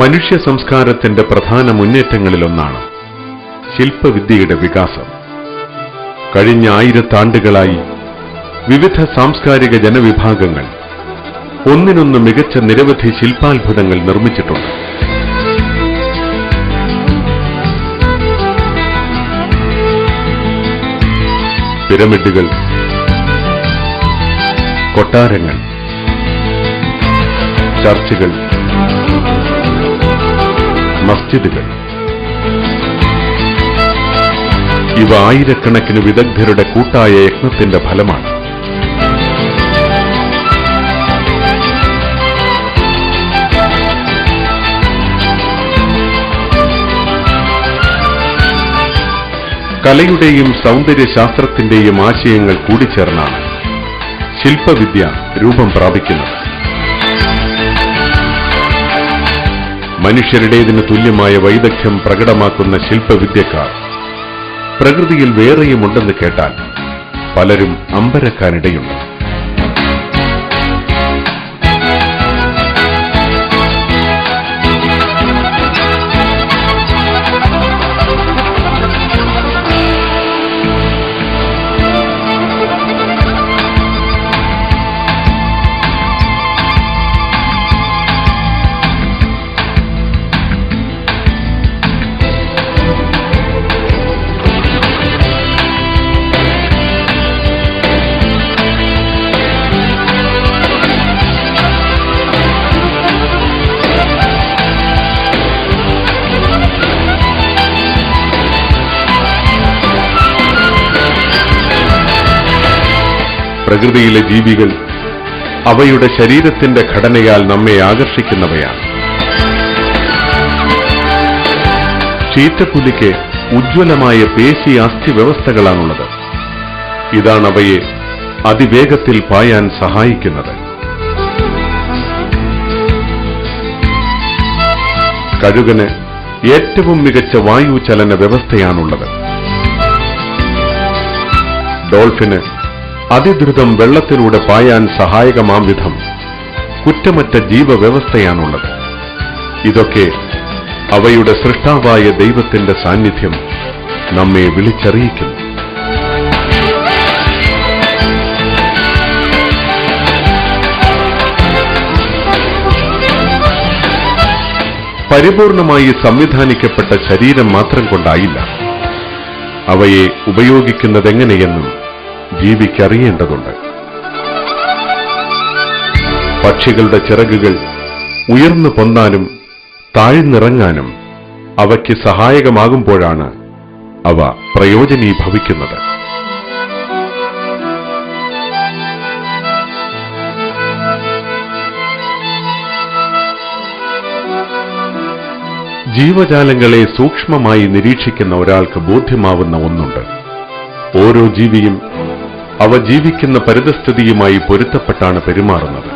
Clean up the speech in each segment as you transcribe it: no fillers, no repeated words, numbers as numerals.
മനുഷ്യ സംസ്കാരത്തിന്റെ പ്രധാന മുന്നേറ്റങ്ങളിലൊന്നാണ് ശില്പവിദ്യയുടെ വികാസം. കഴിഞ്ഞ 1000 ആണ്ടുകളായി വിവിധ സാംസ്കാരിക ജനവിഭാഗങ്ങൾ ഒന്നിനൊന്ന് മികച്ച നിരവധി ശില്പാത്ഭുതങ്ങൾ നിർമ്മിച്ചിട്ടുണ്ട്. പിരമിഡുകൾ, കൊട്ടാരങ്ങൾ, ചർച്ചുകൾ, മസ്ജിദുകൾ, ഇവ ആയിരക്കണക്കിന് വിദഗ്ധരുടെ കൂട്ടായ യത്നത്തിന്റെ ഫലമാണ്. കലയുടെയും സൗന്ദര്യശാസ്ത്രത്തിന്റെയും ആശയങ്ങൾ കൂടിച്ചേർന്നാണ് ശില്പവിദ്യ രൂപം പ്രാപിക്കുന്നത്. മനുഷ്യരുടേതിന് തുല്യമായ വൈദഗ്ധ്യം പ്രകടമാക്കുന്ന ശില്പവിദ്യക്കാർ പ്രകൃതിയിൽ വേറെയുമുണ്ടെന്ന് കേട്ടാൽ പലരും അമ്പരക്കാനിടയുണ്ട്. പ്രകൃതിയിലെ ജീവികൾ അവയുടെ ശരീരത്തിന്റെ ഘടനയാൽ നമ്മെ ആകർഷിക്കുന്നവയാണ്. ചീറ്റപ്പുലിക്ക് ഉജ്ജ്വലമായ പേശി അസ്ഥി വ്യവസ്ഥകളാണുള്ളത്. ഇതാണ് അവയെ അതിവേഗത്തിൽ പായാൻ സഹായിക്കുന്നത്. കഴുകന് ഏറ്റവും മികച്ച വായുചലന വ്യവസ്ഥയാണുള്ളത്. ഡോൾഫിന് അതിദ്രുതം വെള്ളത്തിലൂടെ പായാൻ സഹായകമാം വിധം കുറ്റമറ്റ ജീവവ്യവസ്ഥയാണുള്ളത്. ഇതൊക്കെ അവയുടെ സൃഷ്ടാവായ ദൈവത്തിന്റെ സാന്നിധ്യം നമ്മെ വിളിച്ചറിയിക്കുന്നു. പരിപൂർണമായി സംവിധാനിക്കപ്പെട്ട ശരീരം മാത്രം കൊണ്ടായില്ല. അവയെ ഉപയോഗിക്കുന്നതെങ്ങനെയെന്നും ജീവിക്കറിയേണ്ടതുണ്ട്. പക്ഷികളുടെ ചിറകുകൾ ഉയർന്നു പൊന്താനും താഴ്ന്നിറങ്ങാനും അവയ്ക്ക് സഹായകമാകുമ്പോഴാണ് അവ പ്രയോജനീഭവിക്കുന്നത്. ജീവജാലങ്ങളെ സൂക്ഷ്മമായി നിരീക്ഷിക്കുന്ന ഒരാൾക്ക് ബോധ്യമാവുന്ന ഒന്നുണ്ട്. ഓരോ ജീവിയും അവ ജീവിക്കുന്ന പരിതസ്ഥിതിയുമായി പൊരുത്തപ്പെട്ടാണ് പെരുമാറുന്നത്.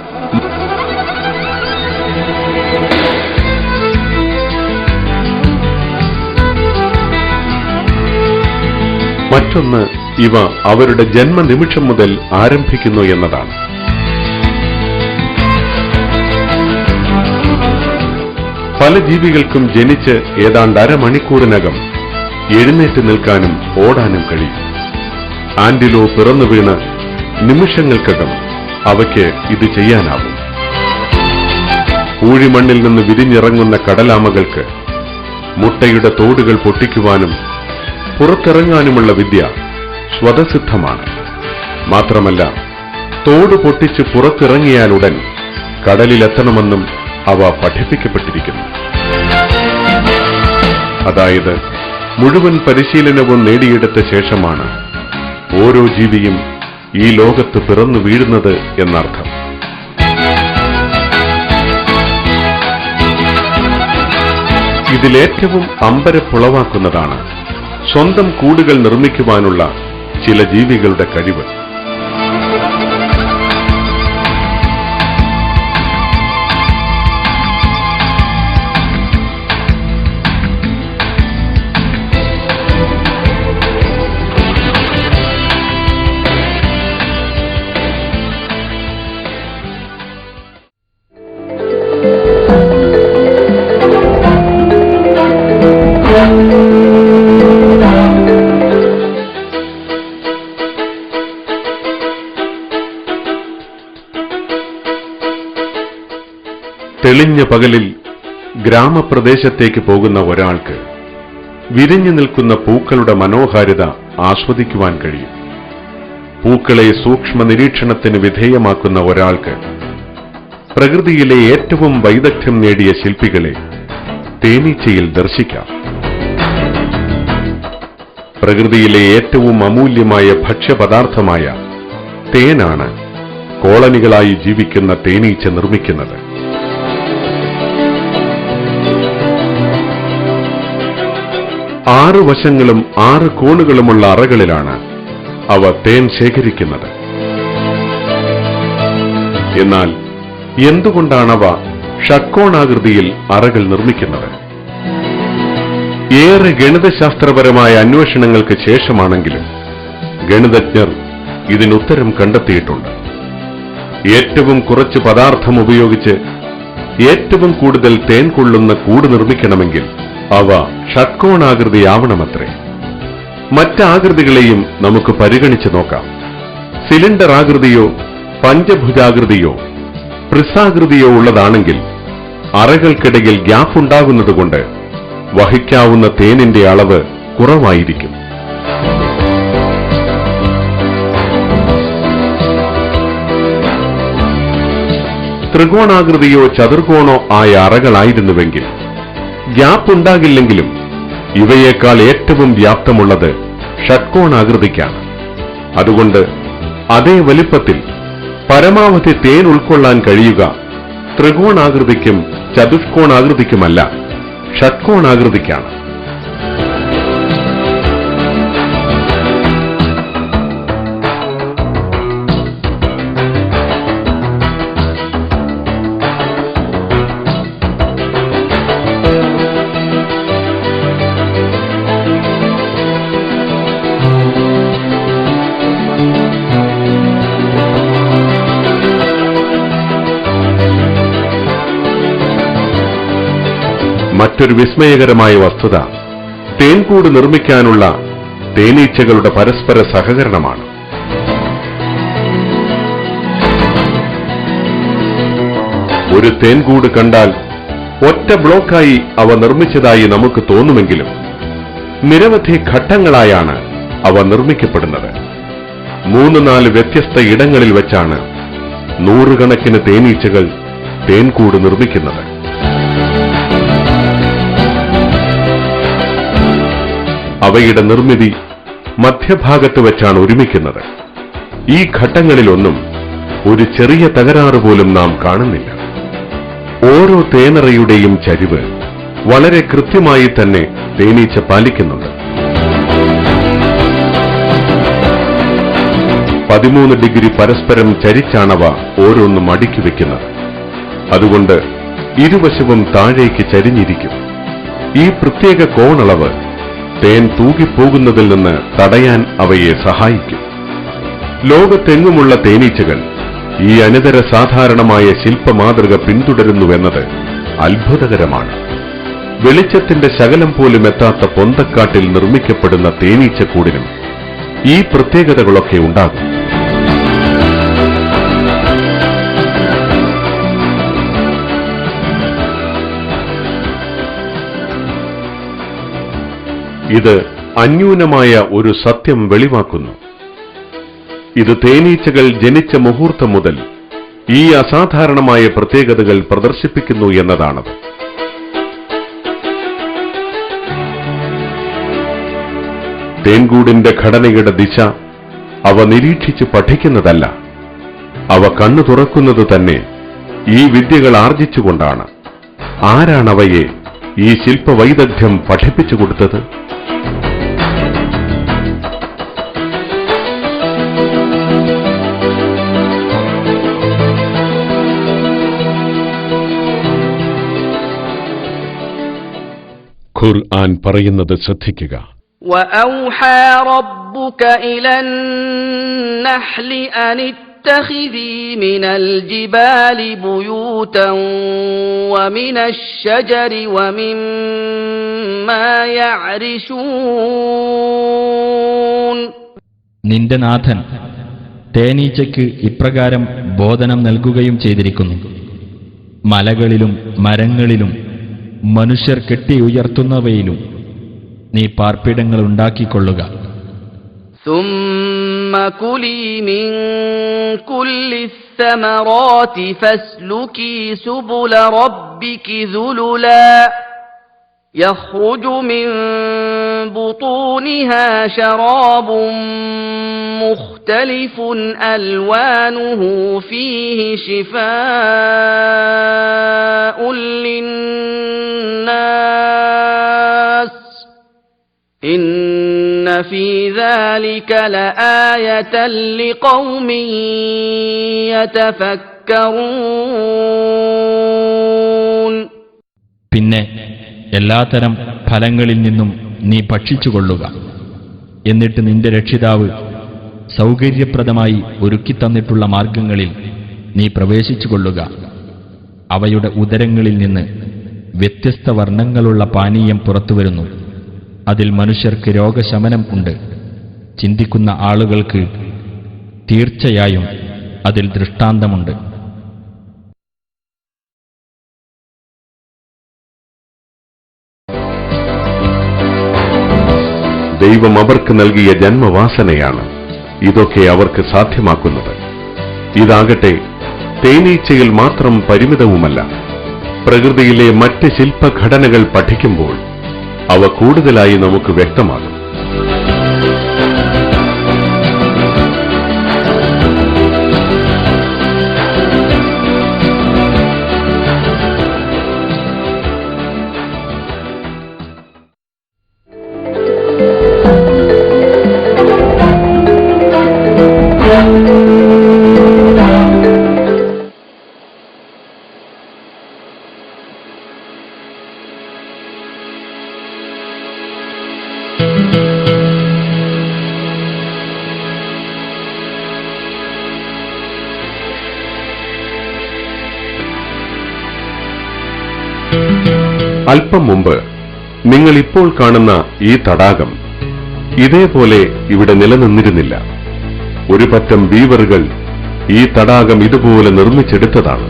മറ്റൊന്ന്, ഇവ അവരുടെ ജന്മനിമിഷം മുതൽ ആരംഭിക്കുന്നു എന്നതാണ്. പല ജീവികൾക്കും ജനിച്ച് ഏതാണ്ട് അരമണിക്കൂറിനകം എഴുന്നേറ്റ് നിൽക്കാനും ഓടാനും കഴിയും. ആന്റിലോ പിറന്നു വീണ് നിമിഷങ്ങൾക്കകം അവയ്ക്ക് ഇത് ചെയ്യാനാവും. പൂഴിമണ്ണിൽ നിന്ന് വിരിഞ്ഞിറങ്ങുന്ന കടലാമകൾക്ക് മുട്ടയുടെ തോടുകൾ പൊട്ടിക്കുവാനും പുറത്തിറങ്ങാനുമുള്ള വിദ്യ സ്വതസിദ്ധമാണ്. മാത്രമല്ല, തോട് പൊട്ടിച്ച് പുറത്തിറങ്ങിയാലുടൻ കടലിലെത്തണമെന്നും അവ പഠിപ്പിക്കപ്പെട്ടിരിക്കുന്നു. അതായത് മുഴുവൻ പരിശീലനവും നേടിയെടുത്ത ശേഷമാണ് ഓരോ ജീവിയും ഈ ലോകത്ത് പിറന്നു വീഴുന്നത് എന്നർത്ഥം. ഇതിലേറ്റവും അമ്പരപ്പുളവാക്കുന്നതാണ് സ്വന്തം കൂടുകൾ നിർമ്മിക്കുവാനുള്ള ചില ജീവികളുടെ കഴിവ്. തെളിഞ്ഞ പകലിൽ ഗ്രാമപ്രദേശത്തേക്ക് പോകുന്ന ഒരാൾക്ക് വിരിഞ്ഞു നിൽക്കുന്ന പൂക്കളുടെ മനോഹാരിത ആസ്വദിക്കുവാൻ കഴിയും. പൂക്കളെ സൂക്ഷ്മ നിരീക്ഷണത്തിന് വിധേയമാക്കുന്ന ഒരാൾക്ക് പ്രകൃതിയിലെ ഏറ്റവും വൈദഗ്ധ്യം നേടിയ ശില്പികളെ തേനീച്ചയിൽ ദർശിക്കാം. പ്രകൃതിയിലെ ഏറ്റവും അമൂല്യമായ ഭക്ഷ്യപദാർത്ഥമായ തേനാണ് കോളനികളായി ജീവിക്കുന്ന തേനീച്ച നിർമ്മിക്കുന്നത്. 6 വശങ്ങളും 6 കോണുകളുമുള്ള അറകളിലാണ് അവ തേൻ ശേഖരിക്കുന്നത്. എന്നാൽ എന്തുകൊണ്ടാണവ ഷട്കോണാകൃതിയിൽ അറകൾ നിർമ്മിക്കുന്നത്? ഏറെ ഗണിതശാസ്ത്രപരമായ അന്വേഷണങ്ങൾക്ക് ശേഷമാണെങ്കിലും ഗണിതജ്ഞർ ഇതിനുത്തരം കണ്ടെത്തിയിട്ടുണ്ട്. ഏറ്റവും കുറച്ച് പദാർത്ഥം ഉപയോഗിച്ച് ഏറ്റവും കൂടുതൽ തേൻ കൊള്ളുന്ന കൂട് നിർമ്മിക്കണമെങ്കിൽ അവ ഷട്കോണാകൃതിയാവണമത്രേ. മറ്റാകൃതികളെയും നമുക്ക് പരിഗണിച്ച് നോക്കാം. സിലിണ്ടർ ആകൃതിയോ പഞ്ചഭുജാകൃതിയോ പ്രിസാകൃതിയോ ഉള്ളതാണെങ്കിൽ അറകൾക്കിടയിൽ ഗ്യാപ്പ് ഉണ്ടാകുന്നതുകൊണ്ട് വഹിക്കാവുന്ന തേനിന്റെ അളവ് കുറവായിരിക്കും. ത്രികോണാകൃതിയോ ചതുർകോണോ ആയ അറകളായിരുന്നുവെങ്കിൽ ഗ്യാപ്പ് ഉണ്ടാകില്ലെങ്കിലും ഇവയേക്കാൾ ഏറ്റവും വ്യാപ്തമുള്ളത് ഷട്കോണാകൃതിക്കാണ്. അതുകൊണ്ട് അതേ വലിപ്പത്തിൽ പരമാവധി തേൻ ഉൾക്കൊള്ളാൻ കഴിയുക ത്രികോണാകൃതിക്കും ചതുഷ്കോണാകൃതിക്കുമല്ല, ഷട്കോണാകൃതിക്കാണ്. മറ്റൊരു വിസ്മയകരമായ വസ്തുത തേൻകൂട് നിർമ്മിക്കാനുള്ള തേനീച്ചകളുടെ പരസ്പര സഹകരണമാണ്. ഒരു തേൻകൂട് കണ്ടാൽ ഒറ്റ ബ്ലോക്കായി അവ നിർമ്മിച്ചതായി നമുക്ക് തോന്നുമെങ്കിലും നിരവധി ഘട്ടങ്ങളായാണ് അവ നിർമ്മിക്കപ്പെടുന്നത്. 3-4 വ്യത്യസ്ത ഇടങ്ങളിൽ വെച്ചാണ് നൂറുകണക്കിന് തേനീച്ചകൾ തേൻകൂട് നിർമ്മിക്കുന്നത്. അവയുടെ നിർമ്മിതി മധ്യഭാഗത്ത് വെച്ചാണ് ഒരുമിക്കുന്നത്. ഈ ഘട്ടങ്ങളിലൊന്നും ഒരു ചെറിയ തകരാറ് പോലും നാം കാണുന്നില്ല. ഓരോ തേനറയുടെയും ചരിവ് വളരെ കൃത്യമായി തന്നെ തേനീച്ച പാലിക്കുന്നുണ്ട്. 13 ഡിഗ്രി പരസ്പരം ചരിച്ചാണവ ഓരോന്നും അടുക്കി വെക്കുന്നത്. അതുകൊണ്ട് ഇരുവശവും താഴേക്ക് ചരിഞ്ഞിരിക്കും. ഈ പ്രത്യേക കോണളവ് തേൻ തൂകിപ്പോകുന്നതിൽ നിന്ന് തടയാൻ അവയെ സഹായിക്കും. ലോകത്തെങ്ങുമുള്ള തേനീച്ചകൾ ഈ അനിതര സാധാരണമായ ശില്പമാതൃക പിന്തുടരുന്നുവെന്നത് അത്ഭുതകരമാണ്. വെളിച്ചത്തിന്റെ ശകലം പോലും എത്താത്ത പൊന്തക്കാട്ടിൽ നിർമ്മിക്കപ്പെടുന്ന തേനീച്ചക്കൂടിനും ഈ പ്രത്യേകതകളൊക്കെ ഉണ്ടാകും. ഇത് അന്യൂനമായ ഒരു സത്യം വെളിവാക്കുന്നു. ഇത് തേനീച്ചകൾ ജനിച്ച മുഹൂർത്തം മുതൽ ഈ അസാധാരണമായ പ്രത്യേകതകൾ പ്രദർശിപ്പിക്കുന്നു എന്നതാണത്. തേൻകൂടിന്റെ ഘടനയുടെ ദിശ അവ നിരീക്ഷിച്ച് പഠിക്കുന്നതല്ല, അവ കണ്ണു തുറക്കുന്നത് തന്നെ ഈ വിദ്യകൾ ആർജിച്ചുകൊണ്ടാണ്. ആരാണവയെ ഈ ശില്പവൈദഗ്ധ്യം പഠിപ്പിച്ചു കൊടുത്തത്? ഖുർആൻ പറയുന്നത് ശ്രദ്ധിക്കുക. وَأَوْحَى رَبُّكَ إِلَى النَّحْلِ أَنِ اتَّخِذِي مِنَ الْجِبَالِ بُيُوتًا وَمِنَ الشَّجَرِ وَمِمَّا يَعْرِشُونَ. നിന്റെ നാഥൻ തേനീച്ചയ്ക്ക് ഇപ്രകാരം ബോധനം നൽകുകയും ചെയ്തിരിക്കുന്നു: മലകളിലും മരങ്ങളിലും മനുഷ്യർ കെട്ടിയുയർത്തുന്നവയിലും നീ പാർപ്പിടങ്ങൾ ഉണ്ടാക്കിക്കൊള്ളുക. ثُمَّ كُلِي مِن كُلِّ الثَّمَرَاتِ فَاسْلُكِي سُبُلَ رَبِّكِ ذُلُلًا يَخْرُجُ مِن بُطُونِهَا شَرَابٌ مُخْتَلِفٌ أَلْوَانُهُ فِيهِ شِفَاءٌ لِّلنَّاسِ إِنَّ فِي ذَلِكَ لَآيَةً لِقَوْمٍ يَتَفَكَّرُونَ. പിന്നെ എല്ലാത്തരം ഫലങ്ങളിൽ നിന്നും നീ ഭക്ഷിച്ചുകൊള്ളുക. എന്നിട്ട് നിന്റെ രക്ഷിതാവ് സൗകര്യപ്രദമായി ഒരുക്കിത്തന്നിട്ടുള്ള മാർഗങ്ങളിൽ നീ പ്രവേശിച്ചുകൊള്ളുക. അവയുടെ ഉദരങ്ങളിൽ നിന്ന് വ്യത്യസ്ത വർണ്ണങ്ങളുള്ള പാനീയം പുറത്തുവരുന്നു. അതിൽ മനുഷ്യർക്ക് രോഗശമനം ഉണ്ട്. ചിന്തിക്കുന്ന ആളുകൾക്ക് തീർച്ചയായും അതിൽ ദൃഷ്ടാന്തമുണ്ട്. ദൈവം അവർക്ക് നൽകിയ ജന്മവാസനയാണ് ഇതൊക്കെ അവർക്ക് സാധ്യമാക്കുന്നത്. ഇതാകട്ടെ തേനീച്ചയിൽ മാത്രം പരിമിതവുമല്ല. പ്രകൃതിയിലെ മറ്റ് ശില്പഘടനകൾ പഠിക്കുമ്പോൾ അവ കൂടുതലായി നമുക്ക് വ്യക്തമാകും. അല്പം മുമ്പ് നിങ്ങൾ ഇപ്പോൾ കാണുന്ന ഈ തടാകം ഇതേപോലെ ഇവിടെ നിലനിന്നിരുന്നില്ല. ഒരു പറ്റം ബീവറുകൾ ഈ തടാകം ഇതുപോലെ നിർമ്മിച്ചെടുത്തതാണ്.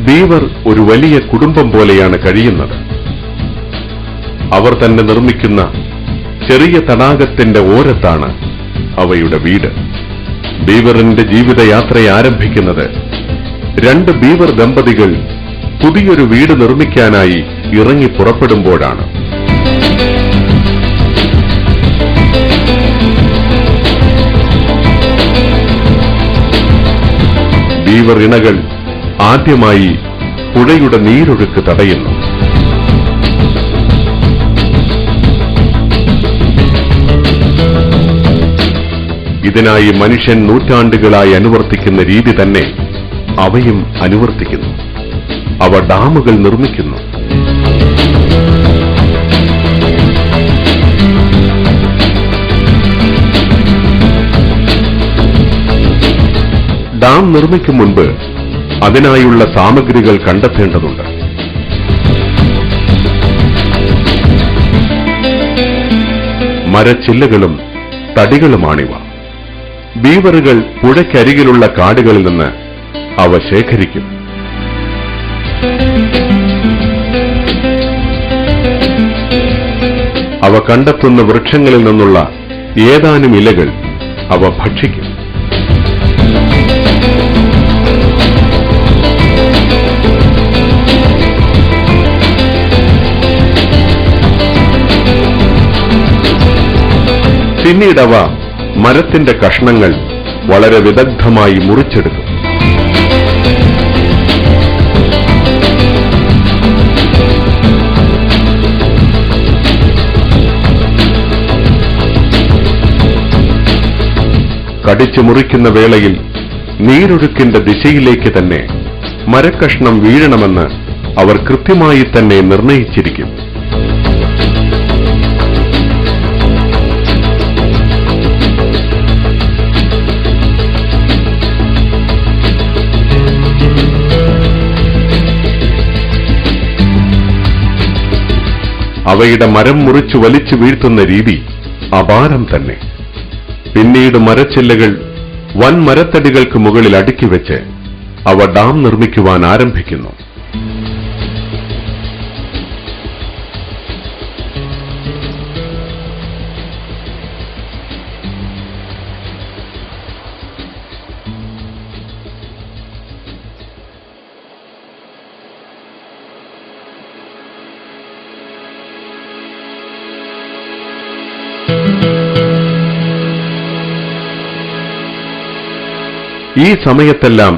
ബീവർ ഒരു വലിയ കുടുംബം പോലെയാണ് കഴിയുന്നത്. അവർ തന്നെ നിർമ്മിക്കുന്ന ചെറിയ തടാകത്തിന്റെ ഓരത്താണ് അവയുടെ വീട്. ബീവറിന്റെ ജീവിതയാത്രയെ ആരംഭിക്കുന്നത് 2 ബീവർ ദമ്പതികൾ പുതിയൊരു വീട് നിർമ്മിക്കാനായി ഇറങ്ങി പുറപ്പെടുമ്പോഴാണ്. ബീവർ ഇണകൾ ആദ്യമായി പുഴയുടെ നീരൊഴുക്ക് തടയുന്നു. ഇതിനായി മനുഷ്യൻ നൂറ്റാണ്ടുകളായി അനുവർത്തിക്കുന്ന രീതി തന്നെ അവയും അനുവർത്തിക്കുന്നു. അവ ഡാമുകൾ നിർമ്മിക്കുന്നു. ഡാം നിർമ്മിക്കും മുൻപ് അതിനായുള്ള സാമഗ്രികൾ കണ്ടെത്തേണ്ടതുണ്ട്. മരച്ചില്ലകളും തടികളുമാണിവ. ബീവറുകൾ പുഴയ്ക്കരികിലുള്ള കാടുകളിൽ നിന്ന് അവ ശേഖരിക്കും. അവ കണ്ടെത്തുന്ന വൃക്ഷങ്ങളിൽ നിന്നുള്ള ഏതാനും ഇലകൾ അവ ഭക്ഷിക്കും. പിന്നീടവ മരത്തിന്റെ കഷ്ണങ്ങൾ വളരെ വിദഗ്ധമായി മുറിച്ചെടുക്കും. കടിച്ചു മുറിക്കുന്ന വേളയിൽ നീരൊഴുക്കിന്റെ ദിശയിലേക്ക് തന്നെ മരക്കഷ്ണം വീഴണമെന്ന് അവർ കൃത്യമായി തന്നെ നിർണയിച്ചിരിക്കും. അവയുടെ മരം മുറിച്ചു വലിച്ചു വീഴ്ത്തുന്ന രീതി അപാരം തന്നെ. പിന്നീട് മരച്ചില്ലകൾ വൻ മരത്തടികൾക്ക് മുകളിൽ അടുക്കി വെച്ച് അവ ഡാം നിർമ്മിക്കുവാൻ ആരംഭിക്കുന്നു. ഈ സമയത്തെല്ലാം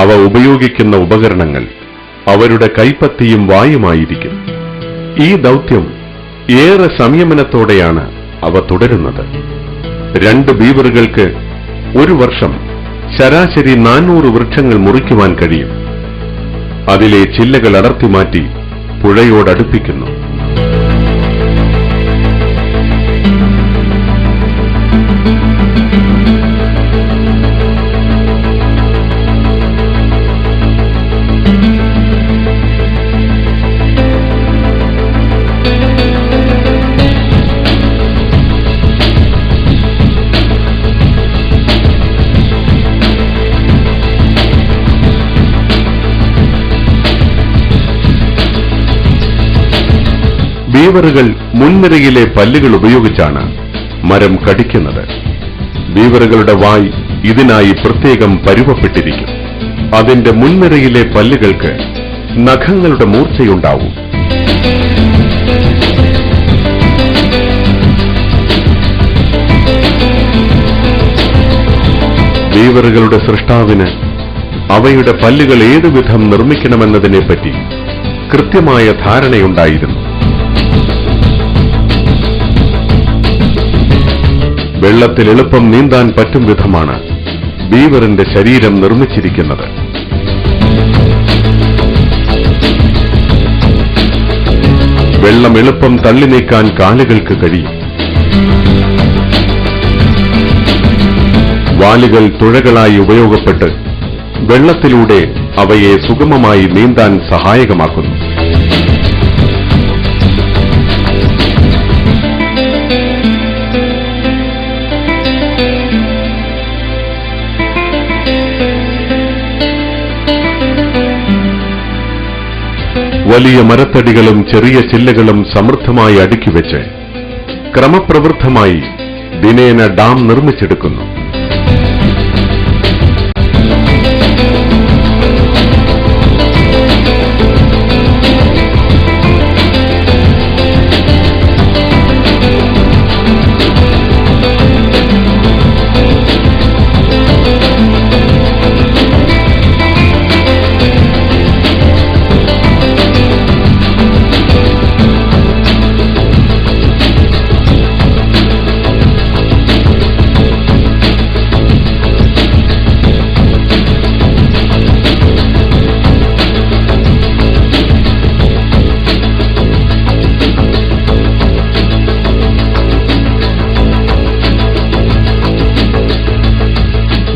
അവ ഉപയോഗിക്കുന്ന ഉപകരണങ്ങൾ അവരുടെ കൈപ്പത്തിയും വായുമായിരിക്കും. ഈ ദൗത്യം ഏറെ സംയമനത്തോടെയാണ് അവ തുടരുന്നത്. 2 ബീവറുകൾക്ക് ഒരു വർഷം ശരാശരി 400 വൃക്ഷങ്ങൾ മുറിക്കുവാൻ കഴിയും. അതിലെ ചില്ലകൾ അടർത്തി മാറ്റി പുഴയോടടുപ്പിക്കുന്നു. ബീവറുകൾ മുൻനിരയിലെ പല്ലുകൾ ഉപയോഗിച്ചാണ് മരം കടിക്കുന്നത്. ബീവറുകളുടെ വായ് ഇതിനായി പ്രത്യേകം പരുവപ്പെട്ടിരിക്കും. അതിന്റെ മുൻനിരയിലെ പല്ലുകൾക്ക് നഖങ്ങളുടെ മൂർച്ചയുണ്ടാവും. ബീവറുകളുടെ സൃഷ്ടാവിന് അവയുടെ പല്ലുകൾ ഏതുവിധം നിർമ്മിക്കണമെന്നതിനെപ്പറ്റി കൃത്യമായ ധാരണയുണ്ടായിരുന്നു. വെള്ളത്തിൽ എളുപ്പം നീന്താൻ പറ്റും വിധമാണ് ബീവറിന്റെ ശരീരം നിർമ്മിച്ചിരിക്കുന്നത്. വെള്ളം എളുപ്പം തള്ളി നീക്കാൻ കാലുകൾക്ക് കഴിയും. വാലുകൾ തുഴകളായി ഉപയോഗപ്പെട്ട് വെള്ളത്തിലൂടെ അവയെ സുഗമമായി നീന്താൻ സഹായകമാക്കുന്നു. വലിയ മരത്തടികളും ചെറിയ ചില്ലകളും സമൃദ്ധമായി അടുക്കിവെച്ച് ക്രമപ്രവൃത്തമായി ദിനേന ഡാം നിർമ്മിച്ചെടുക്കുന്നു.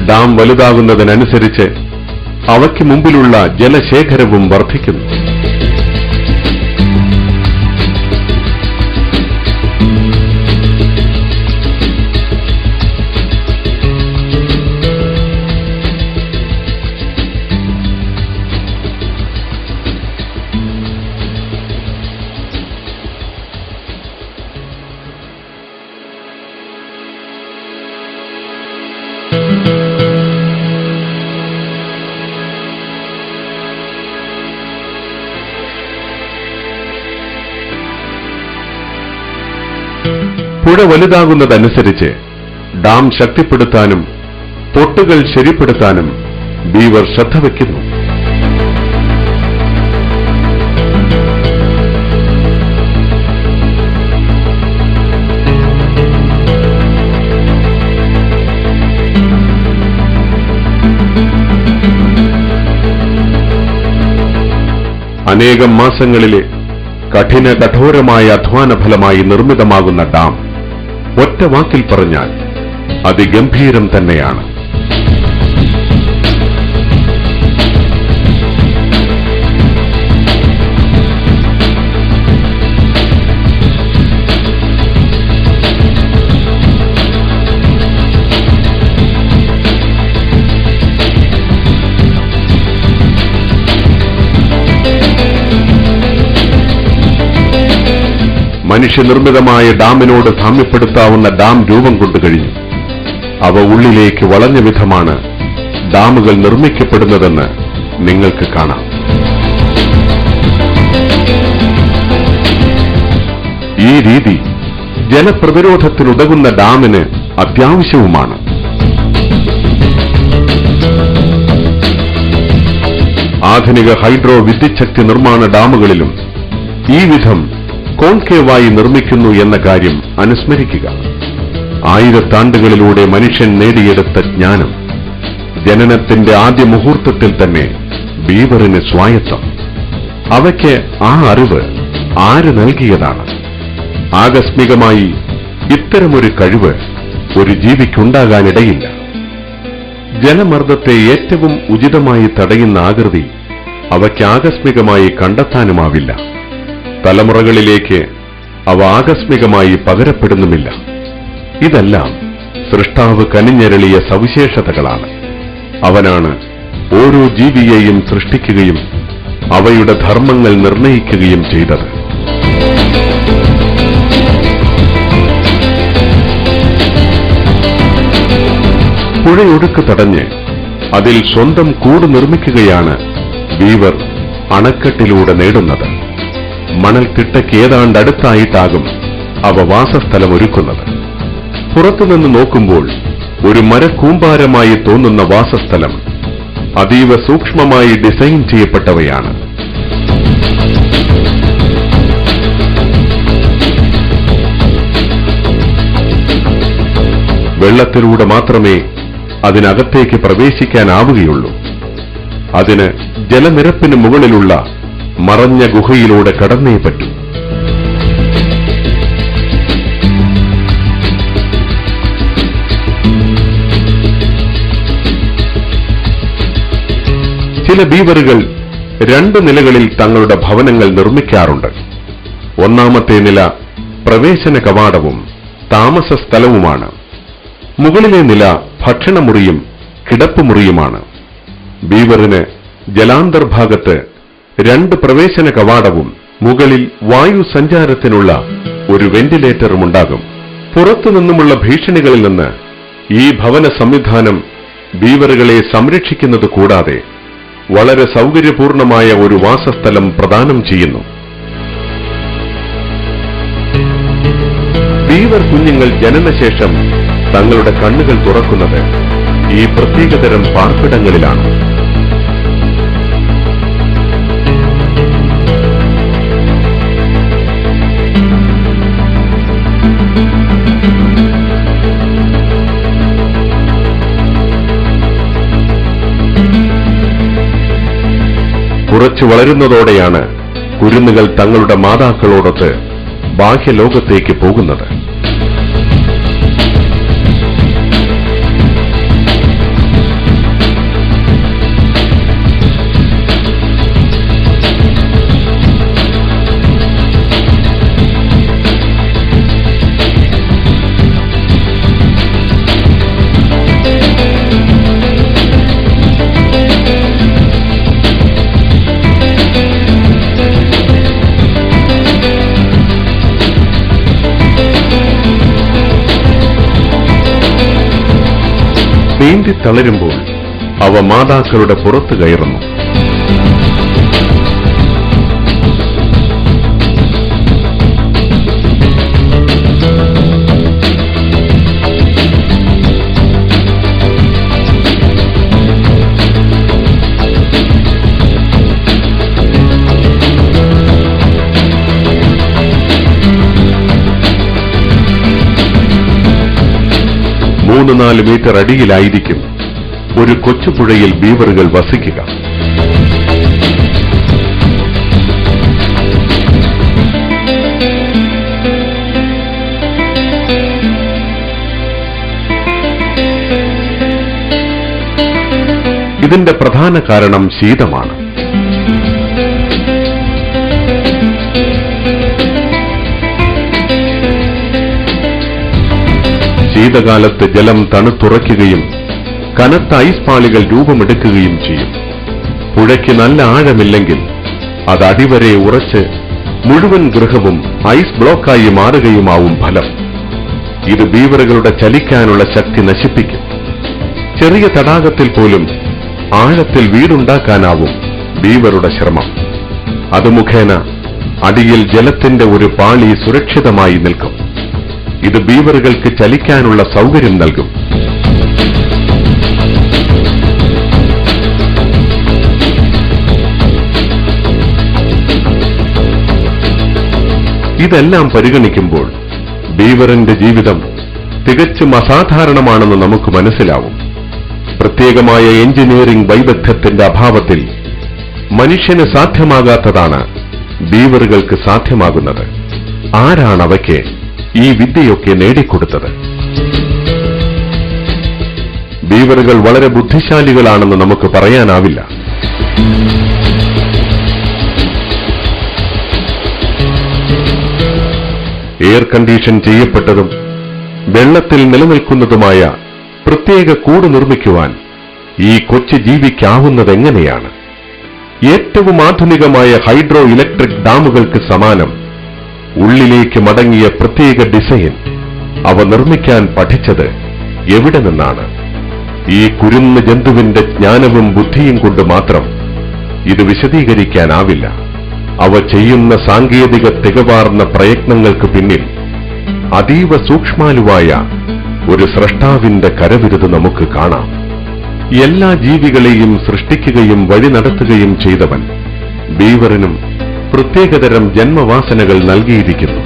ഡാം വലുതാകുന്നതിനനുസരിച്ച് അവയ്ക്ക് മുമ്പിലുള്ള ജലശേഖരവും വർദ്ധിക്കുന്നു. പുഴ വലുതാകുന്നതനുസരിച്ച് ഡാം ശക്തിപ്പെടുത്താനും പൊട്ടുകൾ ശരിപ്പെടുത്താനും ബീവർ ശ്രദ്ധ വയ്ക്കുന്നു. അനേകം മാസങ്ങളിലെ കഠോരമായ അധ്വാന ഫലമായി നിർമ്മിതമാകുന്ന ഡാം ഒറ്റ വാക്കിൽ പറഞ്ഞാൽ അതിഗംഭീരം തന്നെയാണ്. മനുഷ്യനിർമ്മിതമായ ഡാമിനോട് സാമ്യപ്പെടുത്താവുന്ന ഡാം രൂപം കൊണ്ടു കഴിഞ്ഞു. അവ ഉള്ളിലേക്ക് വളഞ്ഞ വിധമാണ് ഡാമുകൾ നിർമ്മിക്കപ്പെടുന്നതെന്ന് നിങ്ങൾക്ക് കാണാം. ഈ രീതി ജലപ്രതിരോധത്തിനുതകുന്ന ഡാമിന് അത്യാവശ്യവുമാണ്. ആധുനിക ഹൈഡ്രോ വിദ്യുച്ഛക്തി നിർമ്മാണ ഡാമുകളിലും ഈ വിധം കോൺകേവായി നിർമ്മിക്കുന്നു എന്ന കാര്യം അനുസ്മരിക്കുക. ആയിരത്താണ്ടുകളിലൂടെ മനുഷ്യൻ നേടിയെടുത്ത ജ്ഞാനം ജനനത്തിന്റെ ആദ്യ മുഹൂർത്തത്തിൽ തന്നെ ബീവറിന് സ്വായത്തം. അവയ്ക്ക് ആ അറിവ് ആര് നൽകിയതാണ്? ആകസ്മികമായി ഇത്തരമൊരു കഴിവ് ഒരു ജീവിക്കുണ്ടാകാനിടയില്ല. ജലമർദ്ദത്തെ ഏറ്റവും ഉചിതമായി തടയുന്ന ആകൃതി അവയ്ക്ക് ആകസ്മികമായി കണ്ടെത്താനുമാവില്ല. തലമുറകളിലേക്ക് അവ ആകസ്മികമായി പകരപ്പെടുന്നുമില്ല. ഇതെല്ലാം സൃഷ്ടാവ് കനിഞ്ഞരളിയ സവിശേഷതകളാണ്. അവനാണ് ഓരോ ജീവിയെയും സൃഷ്ടിക്കുകയും അവയുടെ ധർമ്മങ്ങൾ നിർണയിക്കുകയും ചെയ്തത്. പുഴയൊഴുക്ക് തടഞ്ഞ് അതിൽ സ്വന്തം കൂട് നിർമ്മിക്കുകയാണ് ബീവർ അണക്കെട്ടിലൂടെ നേടുന്നത്. മണൽത്തിട്ടയ്ക്ക് ഏതാണ്ട് അടുത്തായിട്ടാകും അവ വാസസ്ഥലം ഒരുക്കുന്നത്. പുറത്തുനിന്ന് നോക്കുമ്പോൾ ഒരു മരക്കൂമ്പാരമായി തോന്നുന്ന വാസസ്ഥലം അതീവ സൂക്ഷ്മമായി ഡിസൈൻ ചെയ്യപ്പെട്ടവയാണ്. വെള്ളത്തിലൂടെ മാത്രമേ അതിനകത്തേക്ക് പ്രവേശിക്കാനാവുകയുള്ളൂ. അതിന് ജലനിരപ്പിന് മുകളിലുള്ള മറഞ്ഞ ഗുഹയിലൂടെ കടന്നേ പറ്റൂ. ചില ബീവറുകൾ 2 നിലകളിൽ തങ്ങളുടെ ഭവനങ്ങൾ നിർമ്മിക്കാറുണ്ട്. ഒന്നാമത്തെ നില പ്രവേശന കവാടവും താമസ സ്ഥലവുമാണ്. മുകളിലെ നില ഭക്ഷണമുറിയും കിടപ്പുമുറിയുമാണ്. ബീവറിന് ജലാന്തർഭാഗത്ത് 2 പ്രവേശന കവാടവും മുകളിൽ വായു സഞ്ചാരത്തിനുള്ള ഒരു വെന്റിലേറ്ററുമുണ്ടാകും. പുറത്തുനിന്നുമുള്ള ഭീഷണികളിൽ നിന്ന് ഈ ഭവന സംവിധാനം ബീവറുകളെ സംരക്ഷിക്കുന്നത് കൂടാതെ വളരെ സൗകര്യപൂർണമായ ഒരു വാസസ്ഥലം പ്രദാനം ചെയ്യുന്നു. ബീവർ കുഞ്ഞുങ്ങൾ ജനനശേഷം തങ്ങളുടെ കണ്ണുകൾ തുറക്കുന്നത് ഈ പ്രത്യേകതരം പാർപ്പിടങ്ങളിലാണ്. കുറച്ചു വളരുന്നതോടെയാണ് കുരുന്നുകൾ തങ്ങളുടെ മാതാക്കളോടൊത്ത് ബാഹ്യലോകത്തേക്ക് പോകുന്നത്. നീന്തി തളരുമ്പോൾ അവ മാതാക്കളുടെ പുറത്തു കയറുന്നു. മൂന്ന് 4 മീറ്റർ അടിയിലായിരിക്കും ഒരു കൊച്ചുപുഴയിൽ ബീവറുകൾ വസിക്കുക. ഇതിന്റെ പ്രധാന കാരണം ശീതമാണ്. ശീതകാലത്ത് ജലം തണുത്തുറയ്ക്കുകയും കനത്ത ഐസ് പാളികൾ രൂപമെടുക്കുകയും ചെയ്യും. പുഴയ്ക്ക് നല്ല ആഴമില്ലെങ്കിൽ അത് അടിവരെ ഉറച്ച് മുഴുവൻ ഗൃഹവും ഐസ് ബ്ലോക്കായി മാറുകയുമാവും ഫലം. ഇത് ബീവറുകളുടെ ചലിക്കാനുള്ള ശക്തി നശിപ്പിക്കും. ചെറിയ തടാകത്തിൽ പോലും ആഴത്തിൽ വീടുണ്ടാക്കാനാവും ബീവറുടെ ശ്രമം. അത് മുഖേന അടിയിൽ ജലത്തിന്റെ ഒരു പാളി സുരക്ഷിതമായി നിൽക്കും. ഇത് ബീവറുകൾക്ക് ചലിക്കാനുള്ള സൗകര്യം നൽകും. ഇതെല്ലാം പരിഗണിക്കുമ്പോൾ ബീവറിന്റെ ജീവിതം തികച്ചും അസാധാരണമാണെന്ന് നമുക്ക് മനസ്സിലാവും. പ്രത്യേകമായ എഞ്ചിനീയറിംഗ് വൈദഗ്ധ്യത്തിന്റെ അഭാവത്തിൽ മനുഷ്യന് സാധ്യമാകാത്തതാണ് ബീവറുകൾക്ക് സാധ്യമാകുന്നത്. ആരാണ് അവയ്ക്ക് ഈ വിദ്യയൊക്കെ നേടിക്കൊടുത്തത്? ബീവറുകൾ വളരെ ബുദ്ധിശാലികളാണെന്ന് നമുക്ക് പറയാനാവില്ല. എയർ കണ്ടീഷൻ ചെയ്യപ്പെട്ടതും വെള്ളത്തിൽ നിലനിൽക്കുന്നതുമായ പ്രത്യേക കൂട് നിർമ്മിക്കുവാൻ ഈ കൊച്ചു ജീവിക്കാവുന്നതെങ്ങനെയാണ്? ഏറ്റവും ആധുനികമായ ഹൈഡ്രോ ഇലക്ട്രിക് ഡാമുകൾക്ക് സമാനം ഉള്ളിലേക്ക് മടങ്ങിയ പ്രത്യേക ഡിസൈൻ അവ നിർമ്മിക്കാൻ പഠിച്ചത് എവിടെ നിന്നാണ്? ഈ കുരുന്ന ജന്തുവിന്റെ ജ്ഞാനവും ബുദ്ധിയും കൊണ്ട് മാത്രം ഇത് വിശദീകരിക്കാനാവില്ല. അവ ചെയ്യുന്ന സാങ്കേതിക തികവാർന്ന പ്രയത്നങ്ങൾക്ക് പിന്നിൽ അതീവ സൂക്ഷ്മാലുവായ ഒരു സ്രഷ്ടാവിന്റെ കരവിരുത് നമുക്ക് കാണാം. എല്ലാ ജീവികളെയും സൃഷ്ടിക്കുകയും വഴി നടത്തുകയും ചെയ്തവൻ ബീവറിനും പ്രത്യേകതരം ജന്മവാസനകൾ നൽകിയിരിക്കുന്നു.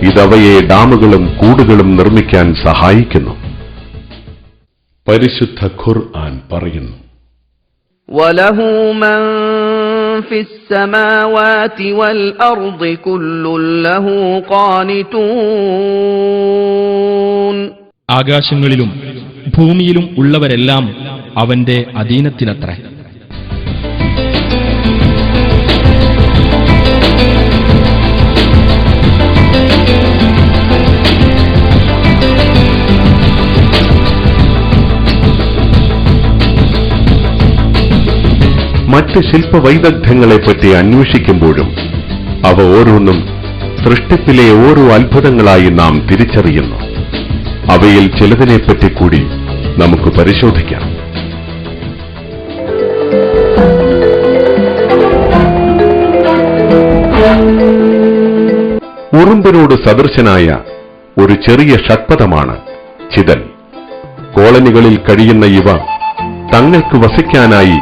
ഇതവയെ ഡാമുകളും കൂടുകളും നിർമ്മിക്കാൻ സഹായിക്കുന്നു. പരിശുദ്ധ ഖുർആൻ പറയുന്നു, وله من في السماوات والأرض كل له قانتون. ആകാശങ്ങളിലും ഭൂമിയിലും ഉള്ളവരെല്ലാം അവന്റെ അധീനത്തിലത്രേ. മറ്റ് ശില്പവൈദഗ്ധ്യങ്ങളെപ്പറ്റി അന്വേഷിക്കുമ്പോഴും അവ ഓരോന്നും സൃഷ്ടിപ്പിലെ ഓരോ അത്ഭുതങ്ങളായി നാം തിരിച്ചറിയുന്നു. അവയിൽ ചിലതിനെപ്പറ്റി കൂടി നമുക്ക് പരിശോധിക്കാം. ഉറുമ്പിനോട് സദൃശനായ ഒരു ചെറിയ ഷഡ്പദമാണ് ചിതൽ. കോളനികളിൽ കഴിയുന്ന ഇവ തങ്ങൾക്ക് വസിക്കാനായി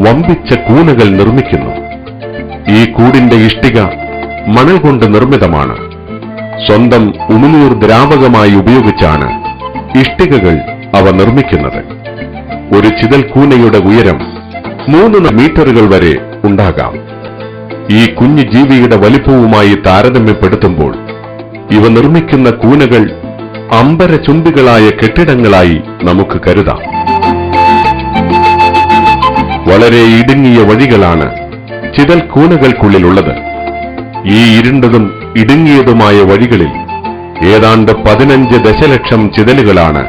വമ്പിച്ച കൂനകൾ നിർമ്മിക്കുന്നു. ഈ കൂടിന്റെ ഇഷ്ടിക മണൽ കൊണ്ട് നിർമ്മിതമാണ്. സ്വന്തം ഉമിനീർ ദ്രാവകമായി ഉപയോഗിച്ചാണ് ഇഷ്ടികകൾ അവ നിർമ്മിക്കുന്നത്. ഒരു ചിതൽ കൂനയുടെ ഉയരം 3 മീറ്ററുകൾ വരെ ഉണ്ടാകാം. ഈ കുഞ്ഞു ജീവിയുടെ വലിപ്പവുമായി താരതമ്യപ്പെടുത്തുമ്പോൾ ഇവ നിർമ്മിക്കുന്ന കൂനകൾ അമ്പരചുംബികളായ കെട്ടിടങ്ങളായി നമുക്ക് കരുതാം. വളരെ ഇടുങ്ങിയ വഴികളാണ് ചിതൽ കൂനകൾക്കുള്ളിലുള്ളത്. ഈ ഇരുണ്ടതും ഇടുങ്ങിയതുമായ വഴികളിൽ ഏതാണ്ട് 15 ദശലക്ഷം ചിതലുകളാണ്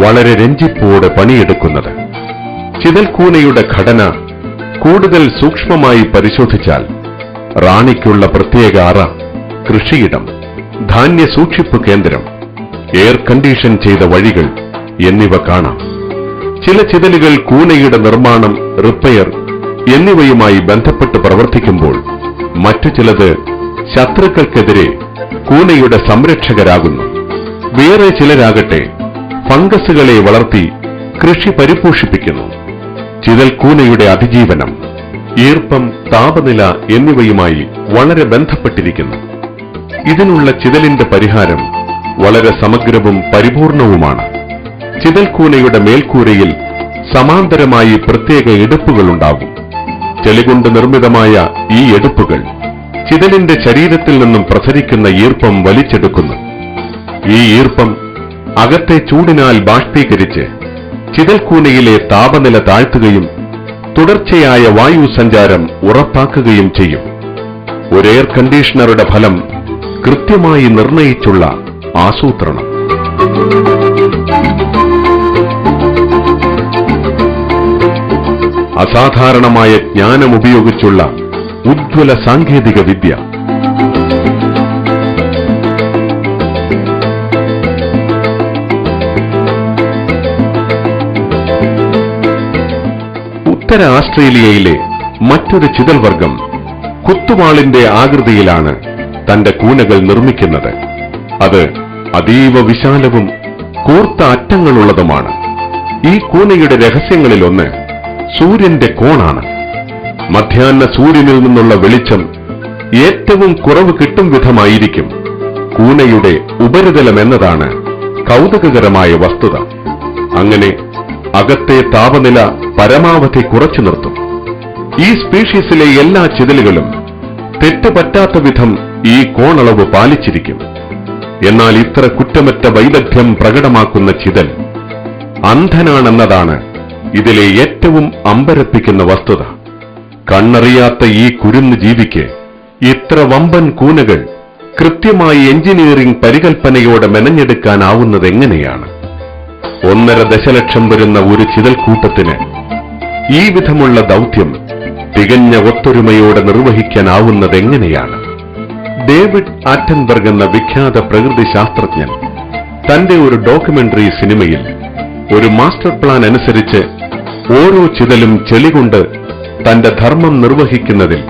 വളരെ രഞ്ജിപ്പോടെ പണിയെടുക്കുന്നത്. ചിതൽക്കൂനയുടെ ഘടന കൂടുതൽ സൂക്ഷ്മമായി പരിശോധിച്ചാൽ റാണിക്കുള്ള പ്രത്യേക അറ, കൃഷിയിടം, ധാന്യ സൂക്ഷിപ്പ് കേന്ദ്രം, എയർ കണ്ടീഷൻ ചെയ്ത വഴികൾ എന്നിവ കാണാം. ചില ചിതലുകൾ കൂനയുടെ നിർമ്മാണം, റിപ്പയർ എന്നിവയുമായി ബന്ധപ്പെട്ട് പ്രവർത്തിക്കുമ്പോൾ മറ്റു ചിലത് ശത്രുക്കൾക്കെതിരെ കൂനയുടെ സംരക്ഷകരാകുന്നു. വേറെ ചിലരാകട്ടെ ഫംഗസുകളെ വളർത്തി കൃഷി പരിപോഷിപ്പിക്കുന്നു. ചിതൽ കൂനയുടെ അതിജീവനം ഈർപ്പം, താപനില എന്നിവയുമായി വളരെ ബന്ധപ്പെട്ടിരിക്കുന്നു. ഇതിനുള്ള ചിതലിന്റെ പരിഹാരം വളരെ സമഗ്രവും പരിപൂർണവുമാണ്. ചിതൽക്കൂനയുടെ മേൽക്കൂരയിൽ സമാന്തരമായി പ്രത്യേക എടുപ്പുകളുണ്ടാകും. ചെളികൊണ്ട് നിർമ്മിതമായ ഈ എടുപ്പുകൾ ചിതലിന്റെ ശരീരത്തിൽ നിന്നും പ്രസരിക്കുന്ന ഈർപ്പം വലിച്ചെടുക്കുന്നു. ഈ ഈർപ്പം അകത്തെ ചൂടിനാൽ ബാഷ്പീകരിച്ച് ചിതൽക്കൂനയിലെ താപനില താഴ്ത്തുകയും തുടർച്ചയായ വായു സഞ്ചാരം ഉറപ്പാക്കുകയും ചെയ്യും. ഒരു എയർ കണ്ടീഷണറുടെ ഫലം കൃത്യമായി നിർണയിച്ചുള്ള ആസൂത്രണം. അസാധാരണമായ ജ്ഞാനമുപയോഗിച്ചുള്ള ഉജ്ജ്വല സാങ്കേതിക വിദ്യ. ഉത്തര ആസ്ട്രേലിയയിലെ മറ്റൊരു ചിതൽവർഗം കുത്തുവാളിന്റെ ആകൃതിയിലാണ് തന്റെ കൂനകൾ നിർമ്മിക്കുന്നത്. അത് അതീവ വിശാലവും കൂർത്ത അറ്റങ്ങളുള്ളതുമാണ്. ഈ കൂനയുടെ രഹസ്യങ്ങളിലൊന്ന് സൂര്യന്റെ കോണാണ്. മധ്യാഹ്ന സൂര്യനിൽ നിന്നുള്ള വെളിച്ചം ഏറ്റവും കുറവ് കിട്ടും വിധമായിരിക്കും കൂനയുടെ ഉപരിതലമെന്നതാണ് കൗതുകകരമായ വസ്തുത. അങ്ങനെ അകത്തെ താപനില പരമാവധി കുറച്ചു നിർത്തും. ഈ സ്പീഷീസിലെ എല്ലാ ചിതലുകളും തെറ്റുപറ്റാത്ത വിധം ഈ കോണളവ് പാലിച്ചിരിക്കും. എന്നാൽ ഇത്ര കുറ്റമറ്റ വൈദഗ്ധ്യം പ്രകടമാക്കുന്ന ചിതൽ അന്ധനാണെന്നതാണ് ഇതിലെ ഏറ്റവും അമ്പരപ്പിക്കുന്ന വസ്തുത. കണ്ണറിയാത്ത ഈ കുരുന്നു ജീവിക്ക് ഇത്ര വമ്പൻ കൂനകൾ കൃത്യമായി എഞ്ചിനീയറിംഗ് പരികൽപ്പനയോടെ മെനഞ്ഞെടുക്കാനാവുന്നതെങ്ങനെയാണ്? 1.5 ദശലക്ഷം വരുന്ന ഒരു ചിതൽക്കൂട്ടത്തിന് ഈ വിധമുള്ള ദൗത്യം തികഞ്ഞ ഒത്തൊരുമയോടെ നിർവഹിക്കാനാവുന്നതെങ്ങനെയാണ്? ഡേവിഡ് ആറ്റൻബർഗ് എന്ന വിഖ്യാത പ്രകൃതി ശാസ്ത്രജ്ഞൻ തന്റെ ഒരു ഡോക്യുമെന്ററി സിനിമയിൽ ഒരു മാസ്റ്റർ പ്ലാൻ അനുസരിച്ച് ഓരോ ചിതലും ചെളികൊണ്ട് തന്റെ ധർമ്മം നിർവഹിക്കുന്നതിൽ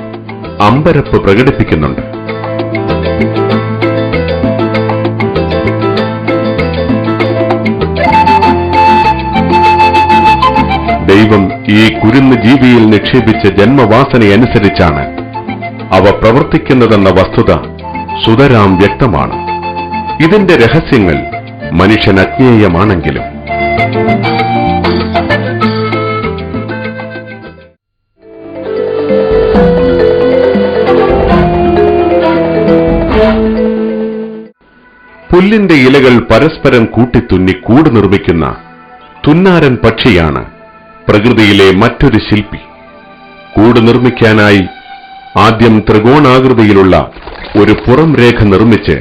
അമ്പരപ്പ് പ്രകടിപ്പിക്കുന്നുണ്ട്. ദൈവം ഈ കുരുന്നു ജീവിയിൽ നിക്ഷേപിച്ച ജന്മവാസനയനുസരിച്ചാണ് അവ പ്രവർത്തിക്കുന്നതെന്ന വസ്തുത സുതരാം വ്യക്തമാണ്. ഇതിന്റെ രഹസ്യങ്ങൾ മനുഷ്യൻ അജ്ഞേയമാണെങ്കിലും പുല്ലിന്റെ ഇലകൾ പരസ്പരം കൂട്ടിത്തുന്നി കൂട് നിർമ്മിക്കുന്ന തുന്നാരൻ പക്ഷിയാണ് പ്രകൃതിയിലെ മറ്റൊരു ശില്പി. കൂട് നിർമ്മിക്കാനായി ആദ്യം ത്രികോണാകൃതിയിലുള്ള ഒരു പുറം രേഖ നിർമ്മിച്ച്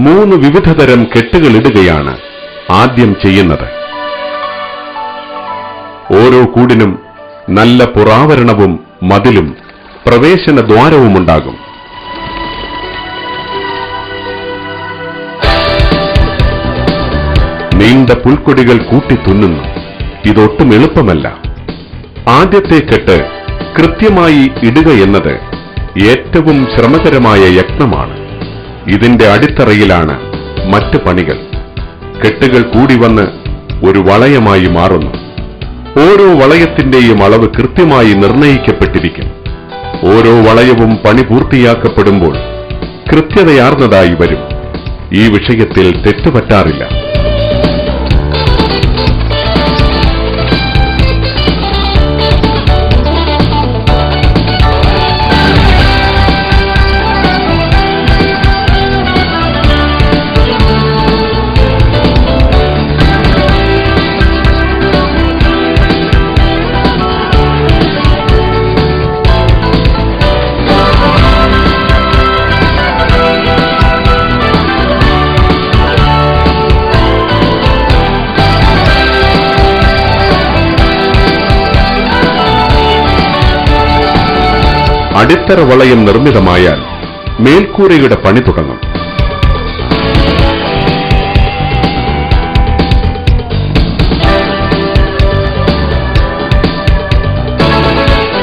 3 വിവിധതരം കെട്ടുകളിടുകയാണ് ആദ്യം ചെയ്യുന്നത്. ഓരോ കൂടിനും നല്ല പുറാവരണവും മതിലും പ്രവേശന ദ്വാരവുമുണ്ടാകും. നീണ്ട പുൽക്കൊടികൾ കൂട്ടിത്തുന്നുന്നു. ഇതൊട്ടും എളുപ്പമല്ല. ആദ്യത്തെ കെട്ട് കൃത്യമായി ഇടുക എന്നത് ഏറ്റവും ശ്രമകരമായ യത്നമാണ്. ഇതിന്റെ അടിത്തറയിലാണ് മറ്റ് പണികൾ. കെട്ടുകൾ കൂടി വന്ന് ഒരു വളയമായി മാറുന്നു. ഓരോ വളയത്തിന്റെയും അളവ് കൃത്യമായി നിർണയിക്കപ്പെട്ടിരിക്കും. ഓരോ വളയവും പണി പൂർത്തിയാക്കപ്പെടുമ്പോൾ കൃത്യതയാർന്നതായി വരും. ഈ വിഷയത്തിൽ തെറ്റുപറ്റാറില്ല. അടിത്തറ വളയം നിർമ്മിതമായാൽ മേൽക്കൂരയുടെ പണി തുടങ്ങും.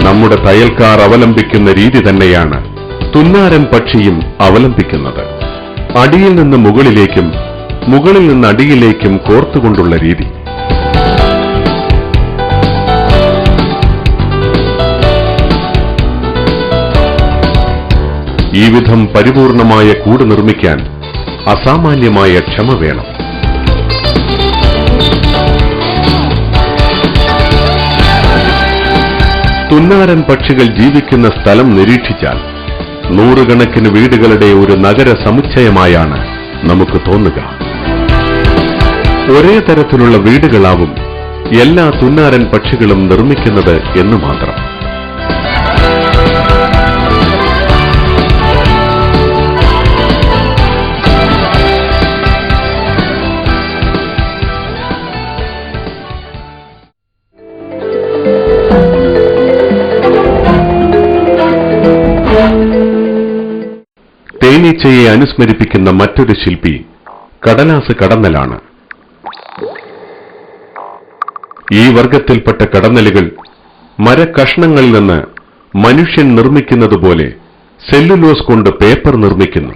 നമ്മുടെ തയ്യൽക്കാർ അവലംബിക്കുന്ന രീതി തന്നെയാണ് തുന്നാരൻ പക്ഷിയും അവലംബിക്കുന്നത്. അടിയിൽ നിന്ന് മുകളിലേക്കും മുകളിൽ നിന്ന് അടിയിലേക്കും കോർത്തുകൊണ്ടുള്ള രീതി. ഈ വിധം പരിപൂർണമായ കൂട് നിർമ്മിക്കാൻ അസാമാന്യമായ ക്ഷമ വേണം. തുന്നാരൻ പക്ഷികൾ ജീവിക്കുന്ന സ്ഥലം നിരീക്ഷിച്ചാൽ നൂറുകണക്കിന് വീടുകളുടെ ഒരു നഗര സമുച്ചയമായാണ് നമുക്ക് തോന്നുക. ഒരേ തരത്തിലുള്ള വീടുകളാവും എല്ലാ തുന്നാരൻ പക്ഷികളും നിർമ്മിക്കുന്നത് എന്ന് മാത്രം. തേനീച്ചയെ അനുസ്മരിപ്പിക്കുന്ന മറ്റൊരു ശില്പി കടലാസ് കടന്നലാണ്. ഈ വർഗത്തിൽപ്പെട്ട കടന്നലുകൾ മരക്കഷ്ണങ്ങളിൽ നിന്ന് മനുഷ്യൻ നിർമ്മിക്കുന്നതുപോലെ സെല്ലുലോസ് കൊണ്ട് പേപ്പർ നിർമ്മിക്കുന്നു.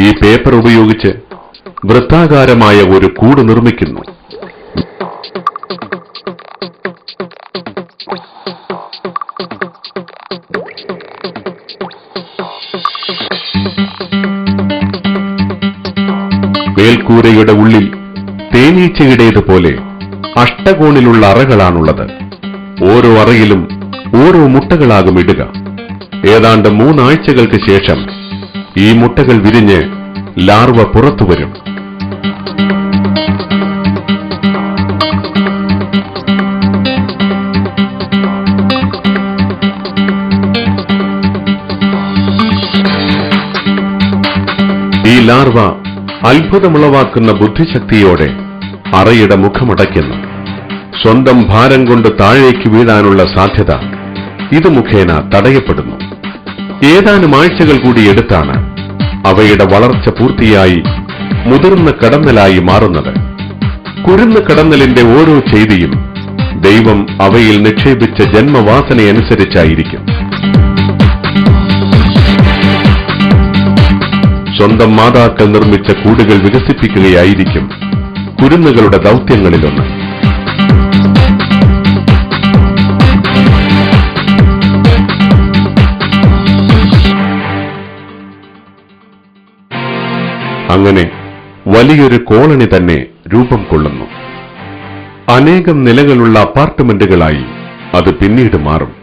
ഈ പേപ്പർ ഉപയോഗിച്ച് വൃത്താകാരമായ ഒരു കൂട് നിർമ്മിക്കുന്നു. മേൽക്കൂരയുടെ ഉള്ളിൽ തേനീച്ചയുടേതുപോലെ അഷ്ടകോണിലുള്ള അറകളാണുള്ളത്. ഓരോ അറയിലും ഓരോ മുട്ടകളാകും ഇടുക. ഏതാണ്ട് 3 ആഴ്ചകൾക്ക് ശേഷം ഈ മുട്ടകൾ വിരിഞ്ഞ് ലാർവ പുറത്തുവരും. ഈ ലാർവ അത്ഭുതമുളവാക്കുന്ന ബുദ്ധിശക്തിയോടെ അറയുടെ മുഖമടയ്ക്കുന്നു. സ്വന്തം ഭാരം കൊണ്ട് താഴേക്ക് വീഴാനുള്ള സാധ്യത ഇത് മുഖേന തടയപ്പെടുന്നു. ഏതാനും ആഴ്ചകൾ കൂടി എടുത്താണ് അവയുടെ വളർച്ച പൂർത്തിയായി മുതിർന്ന കടന്നലായി മാറുന്നത്. കുരുന്ന കടന്നലിന്റെ ഓരോ ചെയ്തിയും ദൈവം അവയിൽ നിക്ഷേപിച്ച ജന്മവാസനയനുസരിച്ചായിരിക്കും. സ്വന്തം മാതാക്കൾ നിർമ്മിച്ച കൂടുകൾ വികസിപ്പിക്കുകയായിരിക്കും കുരുന്നുകളുടെ ദൗത്യങ്ങളിലൊന്ന്. അങ്ങനെ വലിയൊരു കോളനി തന്നെ രൂപം കൊള്ളുന്നു. അനേകം നിലകളുള്ള അപ്പാർട്ട്മെന്റുകളായി അത് പിന്നീട് മാറും.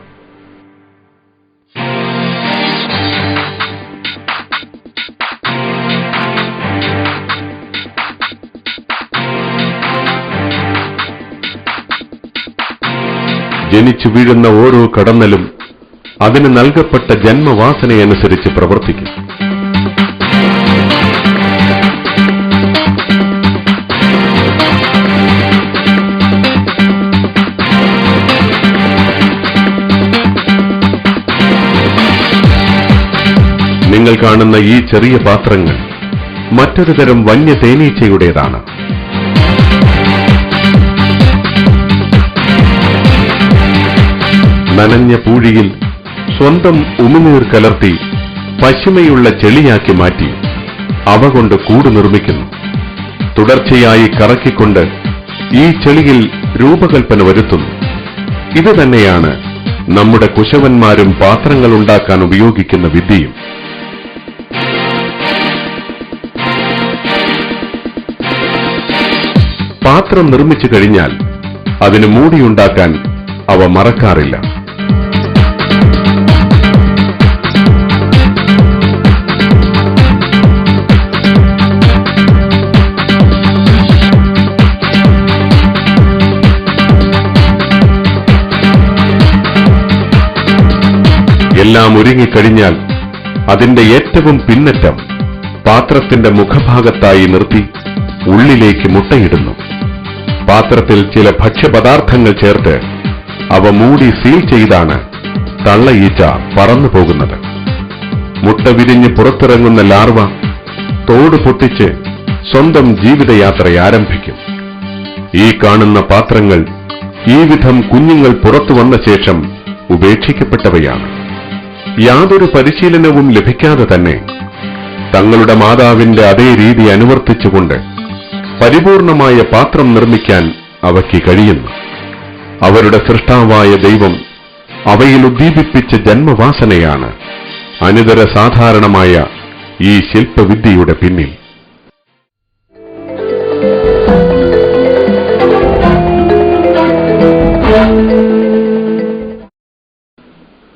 ജനിച്ചു വീഴുന്ന ഓരോ കടന്നലും അതിന് നൽകപ്പെട്ട ജന്മവാസനയനുസരിച്ച് പ്രവർത്തിക്കും. നിങ്ങൾ കാണുന്ന ഈ ചെറിയ പാത്രങ്ങൾ മറ്റൊരു തരം വന്യതേനീച്ചയുടേതാണ്. നനഞ്ഞ പൂഴിയിൽ സ്വന്തം ഉമിനീർ കലർത്തി പശിമയുള്ള ചെളിയാക്കി മാറ്റി അവ കൊണ്ട് കൂട് നിർമ്മിക്കുന്നു. തുടർച്ചയായി കറക്കിക്കൊണ്ട് ഈ ചെളിയിൽ രൂപകൽപ്പന വരുത്തുന്നു. ഇത് തന്നെയാണ് നമ്മുടെ കുശവന്മാരും പാത്രങ്ങൾ ഉണ്ടാക്കാൻ ഉപയോഗിക്കുന്ന വിദ്യയും. പാത്രം നിർമ്മിച്ചു കഴിഞ്ഞാൽ അതിന് മൂടിയുണ്ടാക്കാൻ അവ മറക്കാറില്ല. എല്ലാം ഒരുങ്ങിക്കഴിഞ്ഞാൽ അതിന്റെ ഏറ്റവും പിന്നറ്റം പാത്രത്തിന്റെ മുഖഭാഗത്തായി നിർത്തി ഉള്ളിലേക്ക് മുട്ടയിടുന്നു. പാത്രത്തിൽ ചില ഭക്ഷ്യപദാർത്ഥങ്ങൾ ചേർത്ത് അവ മൂടി സീൽ ചെയ്താണ് തള്ളയീച്ച പറന്നു പോകുന്നത്. മുട്ട വിരിഞ്ഞ് പുറത്തിറങ്ങുന്ന ലാർവ തോട് പൊട്ടിച്ച് സ്വന്തം ജീവിതയാത്ര ആരംഭിക്കും. ഈ കാണുന്ന പാത്രങ്ങൾ ഈ വിധം കുഞ്ഞുങ്ങൾ പുറത്തു വന്ന ശേഷം ഉപേക്ഷിക്കപ്പെട്ടവയാണ്. യാതൊരു പരിശീലനവും ലഭിക്കാതെ തന്നെ തങ്ങളുടെ മാതാവിന്റെ അതേ രീതി അനുവർത്തിച്ചുകൊണ്ട് പരിപൂർണമായ പാത്രം നിർമ്മിക്കാൻ അവയ്ക്ക് കഴിയുന്നു. അവരുടെ സൃഷ്ടാവായ ദൈവം അവയിൽ ഉദ്ദീപിപ്പിച്ച ജന്മവാസനയാണ് അനിതര സാധാരണമായ ഈ ശില്പവിദ്യയുടെ പിന്നിൽ.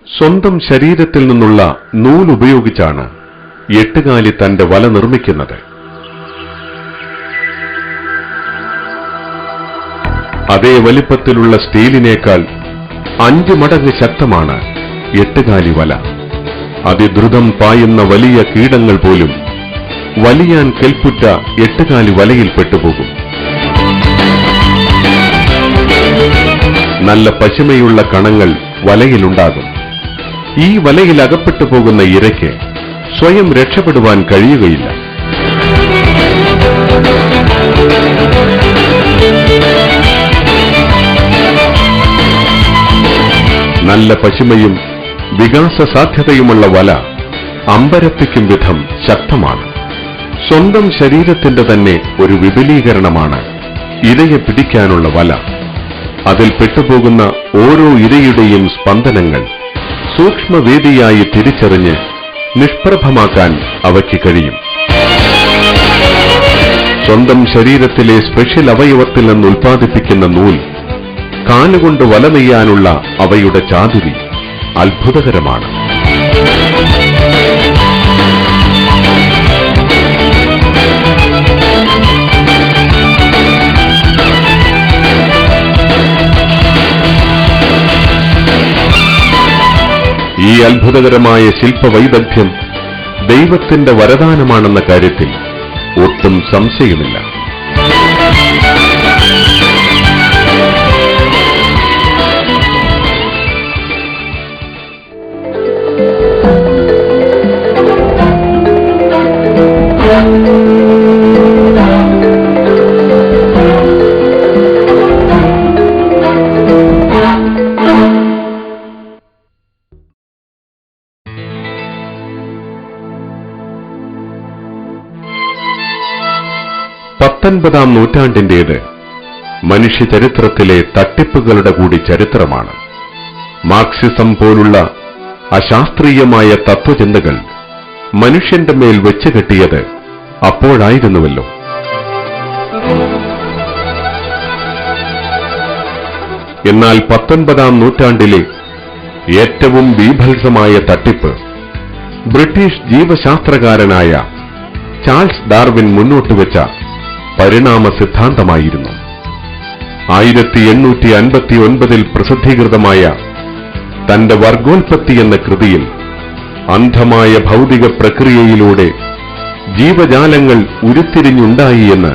സ്വന്തം ശരീരത്തിൽ നിന്നുള്ള നൂലുപയോഗിച്ചാണ് എട്ടുകാലി തന്റെ വല നിർമ്മിക്കുന്നത്. അതേ വലിപ്പത്തിലുള്ള സ്റ്റീലിനേക്കാൾ 5 മടങ്ങ് ശക്തമാണ് എട്ടുകാലി വല. അതിദ്രുതം പായുന്ന വലിയ കീടങ്ങൾ പോലും വലിയാൻ കെൽപ്പുറ്റ എട്ടുകാലി വലയിൽ പെട്ടുപോകും. നല്ല പശിമയുള്ള കണങ്ങൾ വലയിലുണ്ടാകും. ഈ വലയിൽ അകപ്പെട്ടു പോകുന്ന ഇരയ്ക്ക് സ്വയം രക്ഷപ്പെടുവാൻ കഴിയുകയില്ല. നല്ല പശിമയും വികാസ സാധ്യതയുമുള്ള വല അമ്പരപ്പിക്കും വിധം ശക്തമാണ്. സ്വന്തം ശരീരത്തിന്റെ തന്നെ ഒരു വിപുലീകരണമാണ് ഇരയെ പിടിക്കാനുള്ള വല. അതിൽ പെട്ടുപോകുന്ന ഓരോ ഇരയുടെയും സ്പന്ദനങ്ങൾ സൂക്ഷ്മവേദിയായി തിരിച്ചറിഞ്ഞ് നിഷ്പ്രഭമാക്കാൻ അവയ്ക്ക് കഴിയും. സ്വന്തം ശരീരത്തിലെ സ്പെഷ്യൽ അവയവത്തിൽ നിന്ന് ഉൽപ്പാദിപ്പിക്കുന്ന നൂൽ കാലുകൊണ്ട് വല നെയ്യാനുള്ള അവയുടെ ചാതുരി അത്ഭുതകരമാണ്. ഈ അത്ഭുതകരമായ ശില്പവൈദഗ്ധ്യം ദൈവത്തിന്റെ വരദാനമാണെന്ന കാര്യത്തിൽ ഒട്ടും സംശയമില്ല. പത്തൊൻപതാം നൂറ്റാണ്ടിന്റേത് മനുഷ്യ ചരിത്രത്തിലെ തട്ടിപ്പുകളുടെ കൂടി ചരിത്രമാണ്. മാർക്സിസം പോലുള്ള അശാസ്ത്രീയമായ തത്വചിന്തകൾ മനുഷ്യന്റെ മേൽ വെച്ചുകെട്ടിയത് അപ്പോഴായിരുന്നുവല്ലോ. എന്നാൽ 19-ാം നൂറ്റാണ്ടിലെ ഏറ്റവും ബീഭത്സമായ തട്ടിപ്പ് ബ്രിട്ടീഷ് ജീവശാസ്ത്രകാരനായ ചാൾസ് ഡാർവിൻ മുന്നോട്ടുവെച്ച പരിണാമ സിദ്ധാന്തമായിരുന്നു. 1859 പ്രസിദ്ധീകൃതമായ തന്റെ വർഗോൽപത്തി എന്ന കൃതിയിൽ അന്ധമായ ഭൗതിക പ്രക്രിയയിലൂടെ ജീവജാലങ്ങൾ ഉരുത്തിരിഞ്ഞുണ്ടായി എന്ന്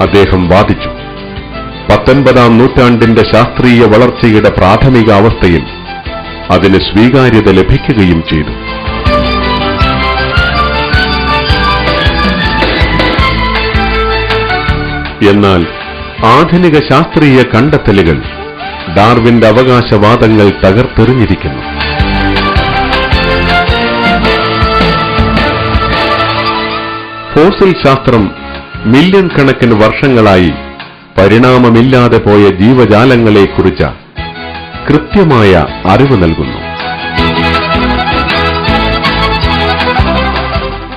അദ്ദേഹം വാദിച്ചു. 19ാം നൂറ്റാണ്ടിന്റെ ശാസ്ത്രീയ വളർച്ചയുടെ പ്രാഥമിക അവസ്ഥയിൽ അതിന് സ്വീകാര്യത ലഭിക്കുകയും ചെയ്തു. എന്നാൽ ആധുനിക ശാസ്ത്രീയ കണ്ടെത്തലുകൾ ഡാർവിന്റെ അവകാശവാദങ്ങൾ തകർത്തെറിഞ്ഞിരിക്കുന്നു. ഫോസിൽ ശാസ്ത്രം മില്യൺ കണക്കിന് വർഷങ്ങളായി പരിണാമമില്ലാതെ പോയ ജീവജാലങ്ങളെക്കുറിച്ച് കൃത്യമായ അറിവ് നൽകുന്നു.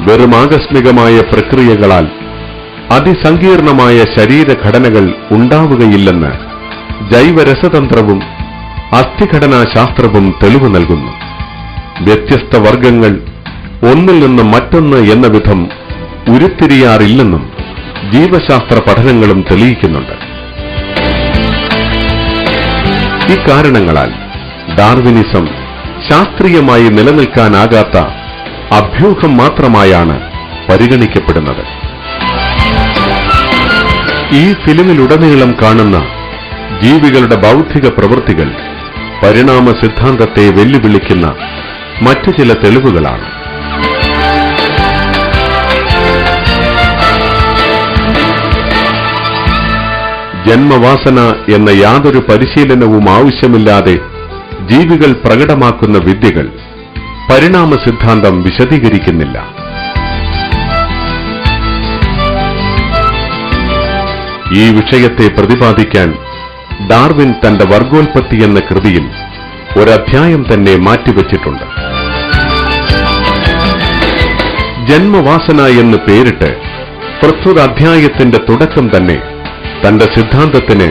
വെറും ആകസ്മികമായ പ്രക്രിയകളാൽ അതിസങ്കീർണമായ ശരീരഘടനകൾ ഉണ്ടാവുകയില്ലെന്ന് ജൈവരസതന്ത്രവും അസ്ഥിഘടനാശാസ്ത്രവും തെളിവ് നൽകുന്നു. വ്യത്യസ്ത വർഗങ്ങൾ ഒന്നിൽ നിന്ന് മറ്റൊന്ന് എന്ന വിധം ഉരുത്തിരിയാറില്ലെന്നും ജീവശാസ്ത്ര പഠനങ്ങളും തെളിയിക്കുന്നുണ്ട്. ഇക്കാരണങ്ങളാൽ ഡാർവിനിസം ശാസ്ത്രീയമായി നിലനിൽക്കാനാകാത്ത അഭ്യൂഹം മാത്രമായാണ് പരിഗണിക്കപ്പെടുന്നത്. ഈ ഫിലിമിലുടനീളം കാണുന്ന ജീവികളുടെ ബൗദ്ധിക പ്രവൃത്തികൾ പരിണാമ സിദ്ധാന്തത്തെ വെല്ലുവിളിക്കുന്ന മറ്റു ചില തെളിവുകളാണ്. ജന്മവാസന എന്ന യാതൊരു പരിശീലനവും ആവശ്യമില്ലാതെ ജീവികൾ പ്രകടമാക്കുന്ന വിദ്യകൾ പരിണാമ സിദ്ധാന്തം വിശദീകരിക്കുന്നില്ല. ഈ വിഷയത്തെ പ്രതിപാദിക്കാൻ ഡാർവിൻ തന്റെ വർഗോൽപത്തി എന്ന കൃതിയിൽ ഒരധ്യായം തന്നെ മാറ്റിവെച്ചിട്ടുണ്ട്. ജന്മവാസന എന്ന് പേരിട്ട് പ്രസ്തുത അധ്യായത്തിന്റെ തുടക്കം തന്നെ തന്റെ സിദ്ധാന്തത്തിന്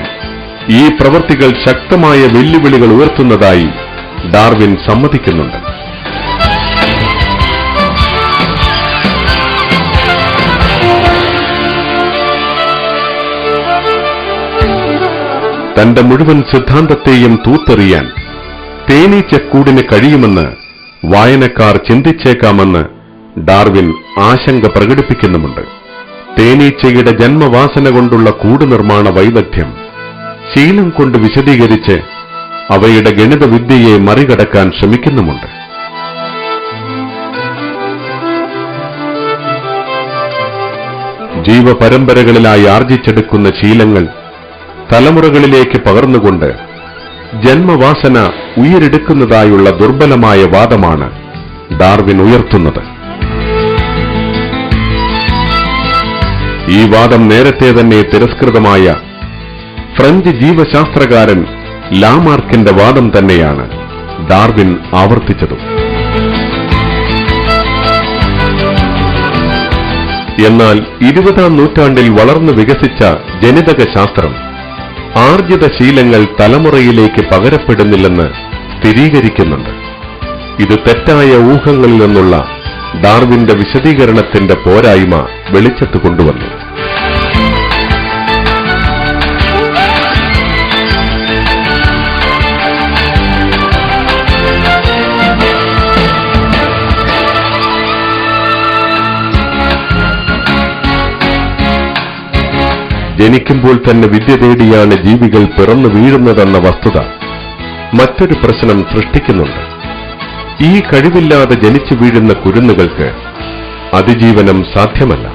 ഈ പ്രവൃത്തികൾ ശക്തമായ വെല്ലുവിളികൾ ഉയർത്തുന്നതായി ഡാർവിൻ സമ്മതിക്കുന്നുണ്ട്. തന്റെ മുഴുവൻ സിദ്ധാന്തത്തെയും തൂത്തെറിയാൻ തേനീച്ചക്കൂടിന് കഴിയുമെന്ന് വായനക്കാർ ചിന്തിച്ചേക്കാമെന്ന് ഡാർവിൻ ആശങ്ക പ്രകടിപ്പിക്കുന്നുമുണ്ട്. തേനീച്ചയുടെ ജന്മവാസന കൊണ്ടുള്ള കൂട് നിർമ്മാണ വൈദഗ്ധ്യം ശീലം കൊണ്ട് വിശദീകരിച്ച് അവയുടെ ഗണിതവിദ്യയെ മറികടക്കാൻ ശ്രമിക്കുന്നുമുണ്ട്. ജീവപരമ്പരകളിലായി ആർജിച്ചെടുക്കുന്ന ശീലങ്ങൾ തലമുറകളിലേക്ക് പകർന്നുകൊണ്ട് ജന്മവാസന ഉയരെടുക്കുന്നതായുള്ള ദുർബലമായ വാദമാണ് ഡാർവിൻ ഉയർത്തുന്നത്. ഈ വാദം നേരത്തെ തന്നെ തിരസ്കൃതമായ ഫ്രഞ്ച് ജീവശാസ്ത്രകാരൻ ലാമാർക്കിന്റെ വാദം തന്നെയാണ് ഡാർവിൻ ആവർത്തിച്ചതും. എന്നാൽ 20ാം നൂറ്റാണ്ടിൽ വളർന്നു വികസിച്ച ജനിതക ശാസ്ത്രം ആർജിത ശീലങ്ങൾ തലമുറയിലേക്ക് പകരപ്പെടുന്നില്ലെന്ന് സ്ഥിരീകരിക്കുന്നുണ്ട്. ഇത് തെറ്റായ ഊഹങ്ങളിൽ നിന്നുള്ള ഡാർവിന്റെ വിശദീകരണത്തിന്റെ പോരായ്മ വെളിച്ചത്ത് കൊണ്ടുവന്നു. ജനിക്കുമ്പോൾ തന്നെ വിദ്യ തേടിയാണ് ജീവികൾ പിറന്നു വീഴുന്നതെന്ന വസ്തുത മറ്റൊരു പ്രശ്നം സൃഷ്ടിക്കുന്നുണ്ട്. ഈ കഴിവില്ലാതെ ജനിച്ചു വീഴുന്ന കുരുന്നുകൾക്ക് അതിജീവനം സാധ്യമല്ല.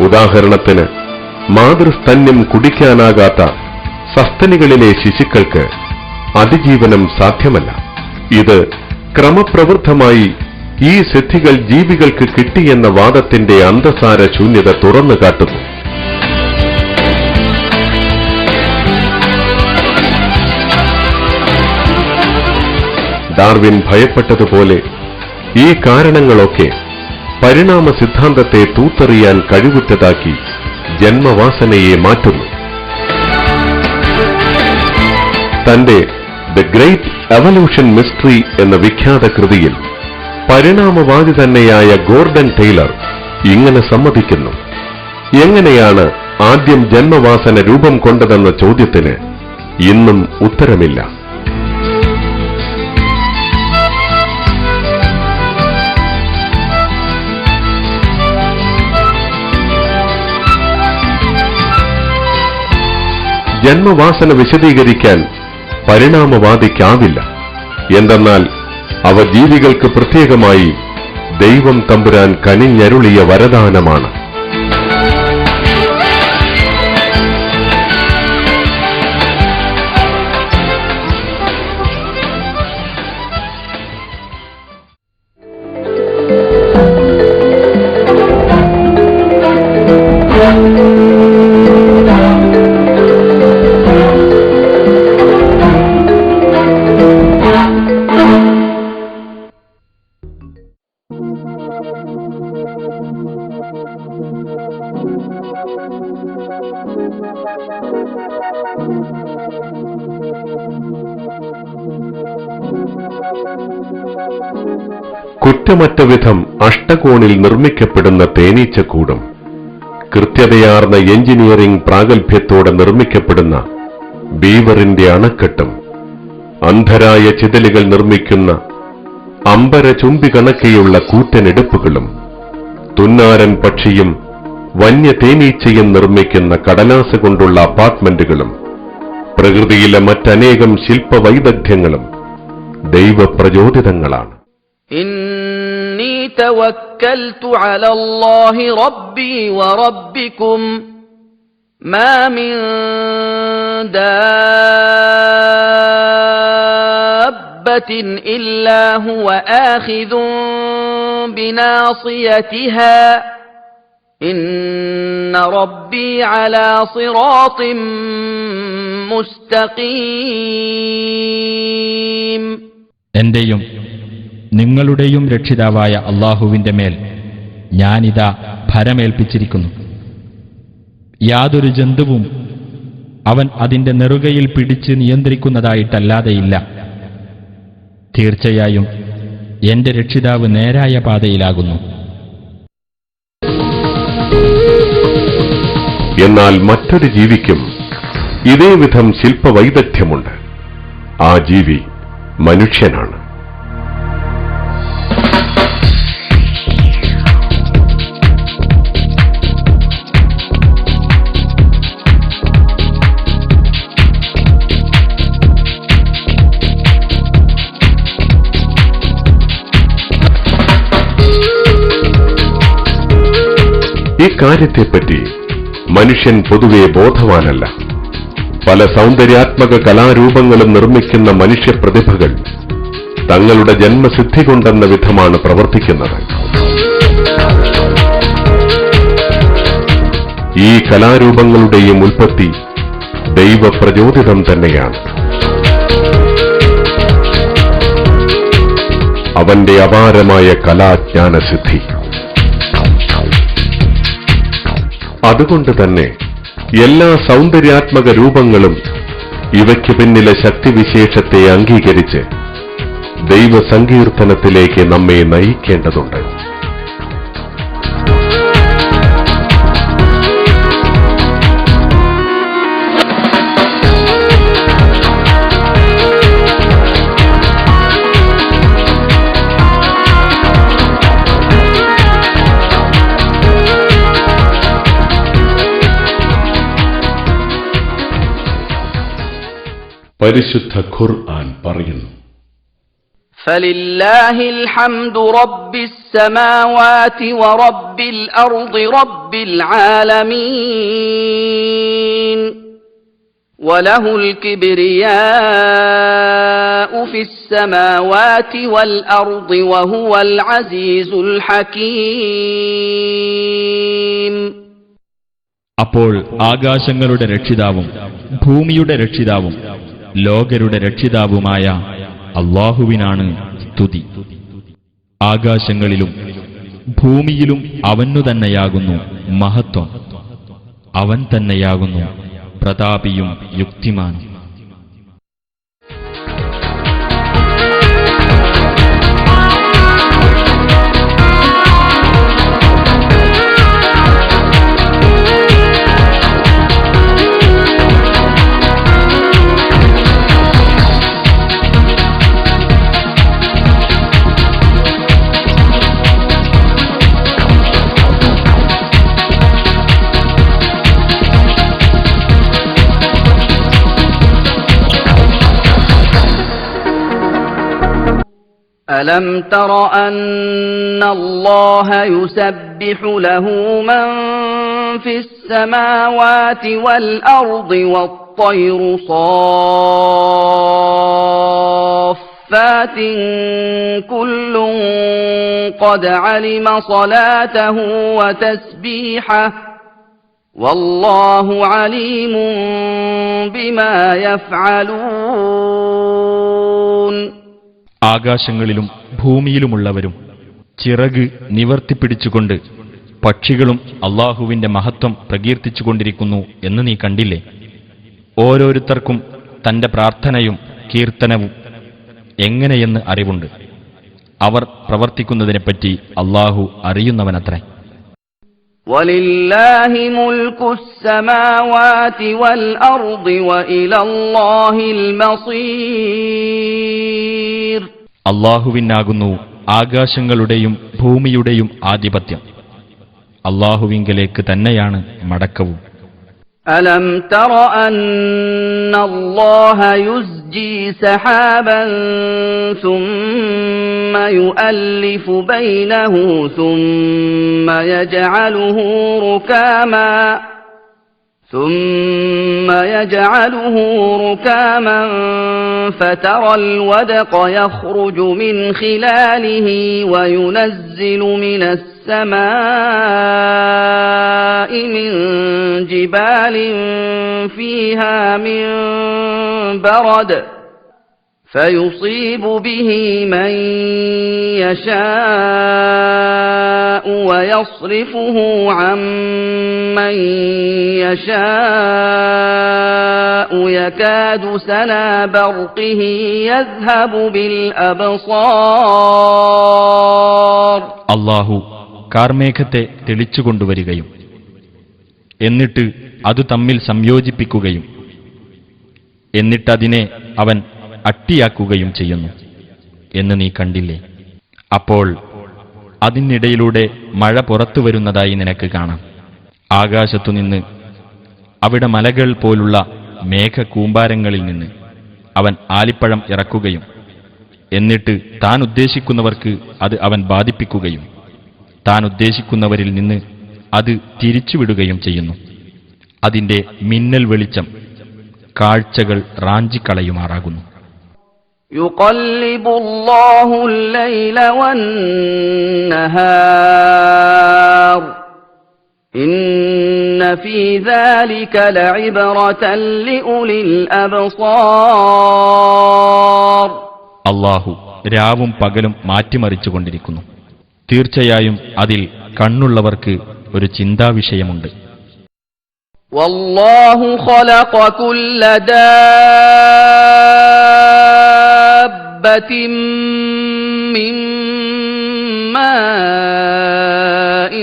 ഉദാഹരണത്തിന്, മാതൃസ്തന്യം കുടിക്കാനാകാത്ത സസ്തനികളിലെ ശിശുക്കൾക്ക് അതിജീവനം സാധ്യമല്ല. ഇത് ക്രമപ്രവൃത്തമായി ഈ സിദ്ധികൾ ജീവികൾക്ക് കിട്ടിയെന്ന വാദത്തിന്റെ അന്തസാര ശൂന്യത തുറന്നു കാട്ടുന്നു. ഡാർവിൻ ഭയപ്പെട്ടതുപോലെ ഈ കാരണങ്ങളൊക്കെ പരിണാമ സിദ്ധാന്തത്തെ തൂത്തെറിയാൻ കഴിവുറ്റതാക്കി ജന്മവാസനയെ മാറ്റുന്നു. തന്റെ ദ ഗ്രേറ്റ് എവല്യൂഷൻ മിസ്റ്ററി എന്ന വിഖ്യാത കൃതിയിൽ പരിണാമവാദി തന്നെയായ ഗോർഡൻ ടെയ്ലർ ഇങ്ങനെ സമ്മതിക്കുന്നു: എങ്ങനെയാണ് ആദ്യം ജന്മവാസന രൂപം കൊണ്ടതെന്ന ചോദ്യത്തിന് ഇന്നും ഉത്തരമില്ല. ജന്മവാസന വിശദീകരിക്കാൻ പരിണാമവാദിക്കാവില്ല. എന്തെന്നാൽ അവ ജീവികൾക്ക് പ്രത്യേകമായി ദൈവം തമ്പുരാൻ കനിഞ്ഞരുളിയ വരദാനമാണ്. കുറ്റമറ്റ വിധം അഷ്ടകോണിൽ നിർമ്മിക്കപ്പെടുന്ന തേനീച്ചക്കൂടും കൃത്യതയാർന്ന എഞ്ചിനീയറിംഗ് പ്രാഗൽഭ്യത്തോടെ നിർമ്മിക്കപ്പെടുന്ന ബീവറിന്റെ അണക്കെട്ടും അന്ധരായ ചിതലുകൾ നിർമ്മിക്കുന്ന അമ്പര ചുംബി കണക്കെയുള്ള കൂറ്റനെടുപ്പുകളും തുന്നാരൻ പക്ഷിയും വന്യ തേനീച്ചയും നിർമ്മിക്കുന്ന കടലാസ് കൊണ്ടുള്ള അപ്പാർട്ട്മെന്റുകളും പ്രകൃതിയിലെ മറ്റനേകം ശില്പവൈദഗ്ധ്യങ്ങളും ദൈവപ്രചോദിതങ്ങളാണ്. إني توكلت على الله ربي وربكم ما من دابة إلا هو آخذ بناصيتها إن ربي على صراط مستقيم. എന്റെയും നിങ്ങളുടെയും രക്ഷിതാവായ അല്ലാഹുവിന്റെ മേൽ ഞാനിതാ ഭരമേൽപ്പിച്ചിരിക്കുന്നു. യാതൊരു ജന്തുവും അവൻ അതിന്റെ നെറുകയിൽ പിടിച്ച് നിയന്ത്രിക്കുന്നതായിട്ടല്ലാതെയില്ല. തീർച്ചയായും എന്റെ രക്ഷിതാവ് നേരായ പാതയിലാകുന്നു. എന്നാൽ മറ്റൊരു ജീവിക്കും ഇതേവിധം ശില്പവൈദഗ്ധ്യമുണ്ട്. ആ ജീവി മനുഷ്യനാണ്. ഇക്കാര്യത്തെപ്പറ്റി മനുഷ്യൻ പൊതുവെ ബോധവാനല്ല. പല സൗന്ദര്യാത്മക കലാരൂപങ്ങളും നിർമ്മിക്കുന്ന മനുഷ്യപ്രതിഭകൾ തങ്ങളുടെ ജന്മസിദ്ധി കൊണ്ടെന്ന വിധമാണ് പ്രവർത്തിക്കുന്നത്. ഈ കലാരൂപങ്ങളുടെയും ഉൽപ്പത്തി ദൈവപ്രചോദിതം തന്നെയാണ്. അവന്റെ അപാരമായ കലാജ്ഞാനസിദ്ധി. അതുകൊണ്ട് തന്നെ എല്ലാ സൗന്ദര്യാത്മക രൂപങ്ങളും ഇവയ്ക്ക് പിന്നിലെ ശക്തിവിശേഷത്തെ അംഗീകരിച്ച് ദൈവസങ്കീർത്തനത്തിലേക്ക് നമ്മെ നയിക്കേണ്ടതുണ്ട്. പരിശുദ്ധ ഖുർആൻ പറയുന്നു, فلله الحمد رب السماوات ورب الأرض رب العالمين وله الكبرياء في السماوات والأرض وهو العزيز الحكيم. അപ്പോൾ ആകാശങ്ങളുടെ രക്ഷിതാവും ഭൂമിയുടെ രക്ഷിതാവും ലോകരുടെ രക്ഷിതാവുമായ അല്ലാഹുവിനാണ് സ്തുതി. ആകാശങ്ങളിലും ഭൂമിയിലും അവനു തന്നെയാകുന്നു മഹത്വം. അവൻ തന്നെയാകുന്നു പ്രതാപിയും യുക്തിമാനും. ألم تر أن الله يسبح له من في السماوات والأرض والطير صافات كل قد علم صلاته وتسبيحه والله عليم بما يفعلون. ആകാശങ്ങളിലും ഭൂമിയിലുമുള്ളവരും ചിറക് നിവർത്തിപ്പിടിച്ചുകൊണ്ട് പക്ഷികളും അള്ളാഹുവിന്റെ മഹത്വം പ്രകീർത്തിച്ചുകൊണ്ടിരിക്കുന്നു എന്ന് നീ കണ്ടില്ലേ? ഓരോരുത്തർക്കും തന്റെ പ്രാർത്ഥനയും കീർത്തനവും എങ്ങനെയെന്ന് അറിവുണ്ട്. അവർ പ്രവർത്തിക്കുന്നതിനെപ്പറ്റി അള്ളാഹു അറിയുന്നവനത്രേ. وَلِلَّهِ مُلْكُ السَّمَاوَاتِ وَالْأَرْضِ وَإِلَى اللَّهِ الْمَصِيرُ. അള്ളാഹുവിനാകുന്നു ആകാശങ്ങളുടെയും ഭൂമിയുടെയും ആധിപത്യം. അള്ളാഹുവിങ്കലേക്ക് തന്നെയാണ് മടക്കവും. أَلَمْ تَرَ أَنَّ اللَّهَ يُزْجِي سَحَابًا ثُمَّ يُؤَلِّفُ بَيْنَهُ ثُمَّ يَجْعَلُهُ رُكَامًا فَتَرَى الْوَدْقَ يَخْرُجُ مِنْ خِلَالِهِ وَيُنَزِّلُ مِنَ السَّمَاءِ مِنْ جِبَالٍ فِيهَا مِنْ بَرَدٍ فَيُصِيبُ بِهِ مَنْ يَشَاءُ وَيَصْرِفُهُ عَنْ مَنْ يَشَاءُ يَكَادُ سَنَا بَرْقِهِ يَذْهَبُ بِالْأَبْصَارِ. അള്ളാഹു കാർമേഘത്തെ തെളിച്ചുകൊണ്ടുവരികയും എന്നിട്ട് അത് തമ്മിൽ സംയോജിപ്പിക്കുകയും എന്നിട്ടതിനെ അവൻ അട്ടിയാക്കുകയും ചെയ്യുന്നു എന്ന് നീ കണ്ടില്ലേ? അപ്പോൾ അതിനിടയിലൂടെ മഴ പുറത്തു വരുന്നതായി നിനക്ക് കാണാം. ആകാശത്തുനിന്ന് അവിടെ മലകൾ പോലുള്ള മേഘകൂമ്പാരങ്ങളിൽ നിന്ന് അവൻ ആലിപ്പഴം ഇറക്കുകയും എന്നിട്ട് താൻ ഉദ്ദേശിക്കുന്നവർക്ക് അത് അവൻ ബാധിപ്പിക്കുകയും താൻ ഉദ്ദേശിക്കുന്നവരിൽ നിന്ന് അത് തിരിച്ചുവിടുകയും ചെയ്യുന്നു. അതിന്റെ മിന്നൽ വെളിച്ചം കാഴ്ചകൾ റാഞ്ചിക്കളയുമാറാകുന്നു. يُقَلِّبُ اللَّهُ اللَّيْلَ وَالنَّهَارَ إِنَّ فِي ذَلِكَ لَعِبْرَةً لِأُولِي الْأَبْصَارِ. അള്ളാഹു രാവും പകലും മാറ്റിമറിച്ചുകൊണ്ടിരിക്കുന്നു. തീർച്ചയായും അതിൽ കണ്ണുള്ളവർക്ക് ഒരു ചിന്താവിഷയമുണ്ട്. وَاللَّهُ خَلَقَ كُلَّ دَابَّةٍ مِّن مَّاءٍ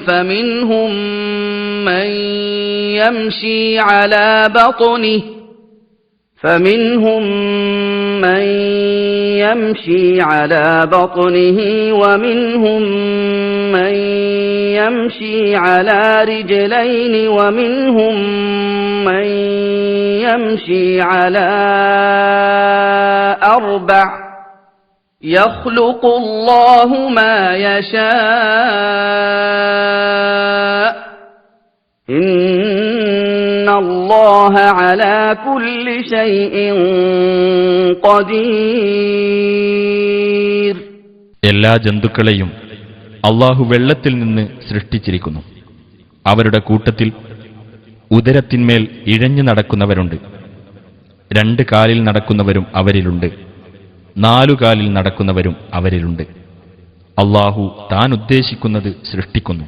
فَمِنْهُم مَّن يَمْشِي عَلَى بَطْنِهِ وَمِنْهُم مَّن يَمْشِي عَلَى رِجْلَيْنِ وَمِنْهُم مَّن يَمْشِي عَلَى أَرْبَعٍ يَخْلُقُ اللَّهُ مَا يَشَاءُ إِنَّ اللَّهَ عَلَى كُلِّ شَيْءٍ قَدِيرٌ. എല്ലാ ജന്തുക്കളെയും അള്ളാഹു വെള്ളത്തിൽ നിന്ന് സൃഷ്ടിച്ചിരിക്കുന്നു. അവരുടെ കൂട്ടത്തിൽ ഉദരത്തിന്മേൽ ഇഴഞ്ഞു നടക്കുന്നവരുണ്ട്. 2 കാലിൽ നടക്കുന്നവരും അവരിലുണ്ട്. 4 കാലിൽ നടക്കുന്നവരും അവരിലുണ്ട്. അള്ളാഹു താൻ ഉദ്ദേശിക്കുന്നത് സൃഷ്ടിക്കുന്നു.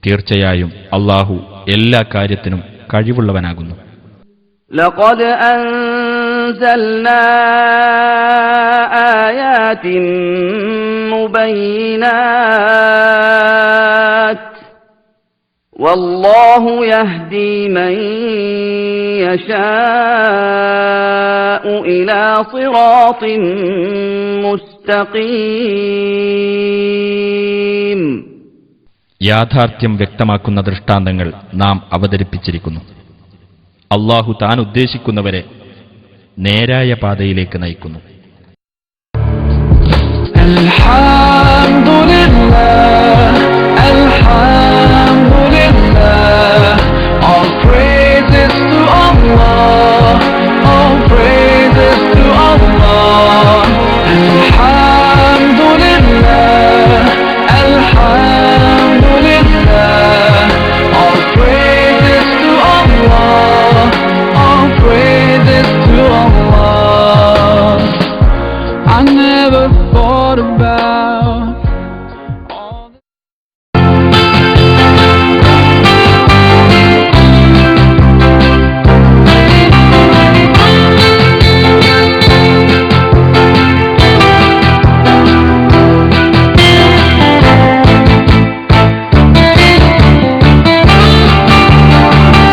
തീർച്ചയായും അള്ളാഹു എല്ലാ കാര്യത്തിനും കഴിവുള്ളവനാകുന്നു. لقد أنزلنا آيات مبينات والله يهدي من يشاء إلى صراط مستقيم. യാഥാർത്ഥ്യം വ്യക്തമാക്കുന്ന ദൃഷ്ടാന്തങ്ങൾ നാം അവതരിപ്പിച്ചിരിക്കുന്നു. അള്ളാഹു താൻ ഉദ്ദേശിക്കുന്നവരെ നേരായ പാതയിലേക്ക് നയിക്കുന്നു. الحمد لله الحمد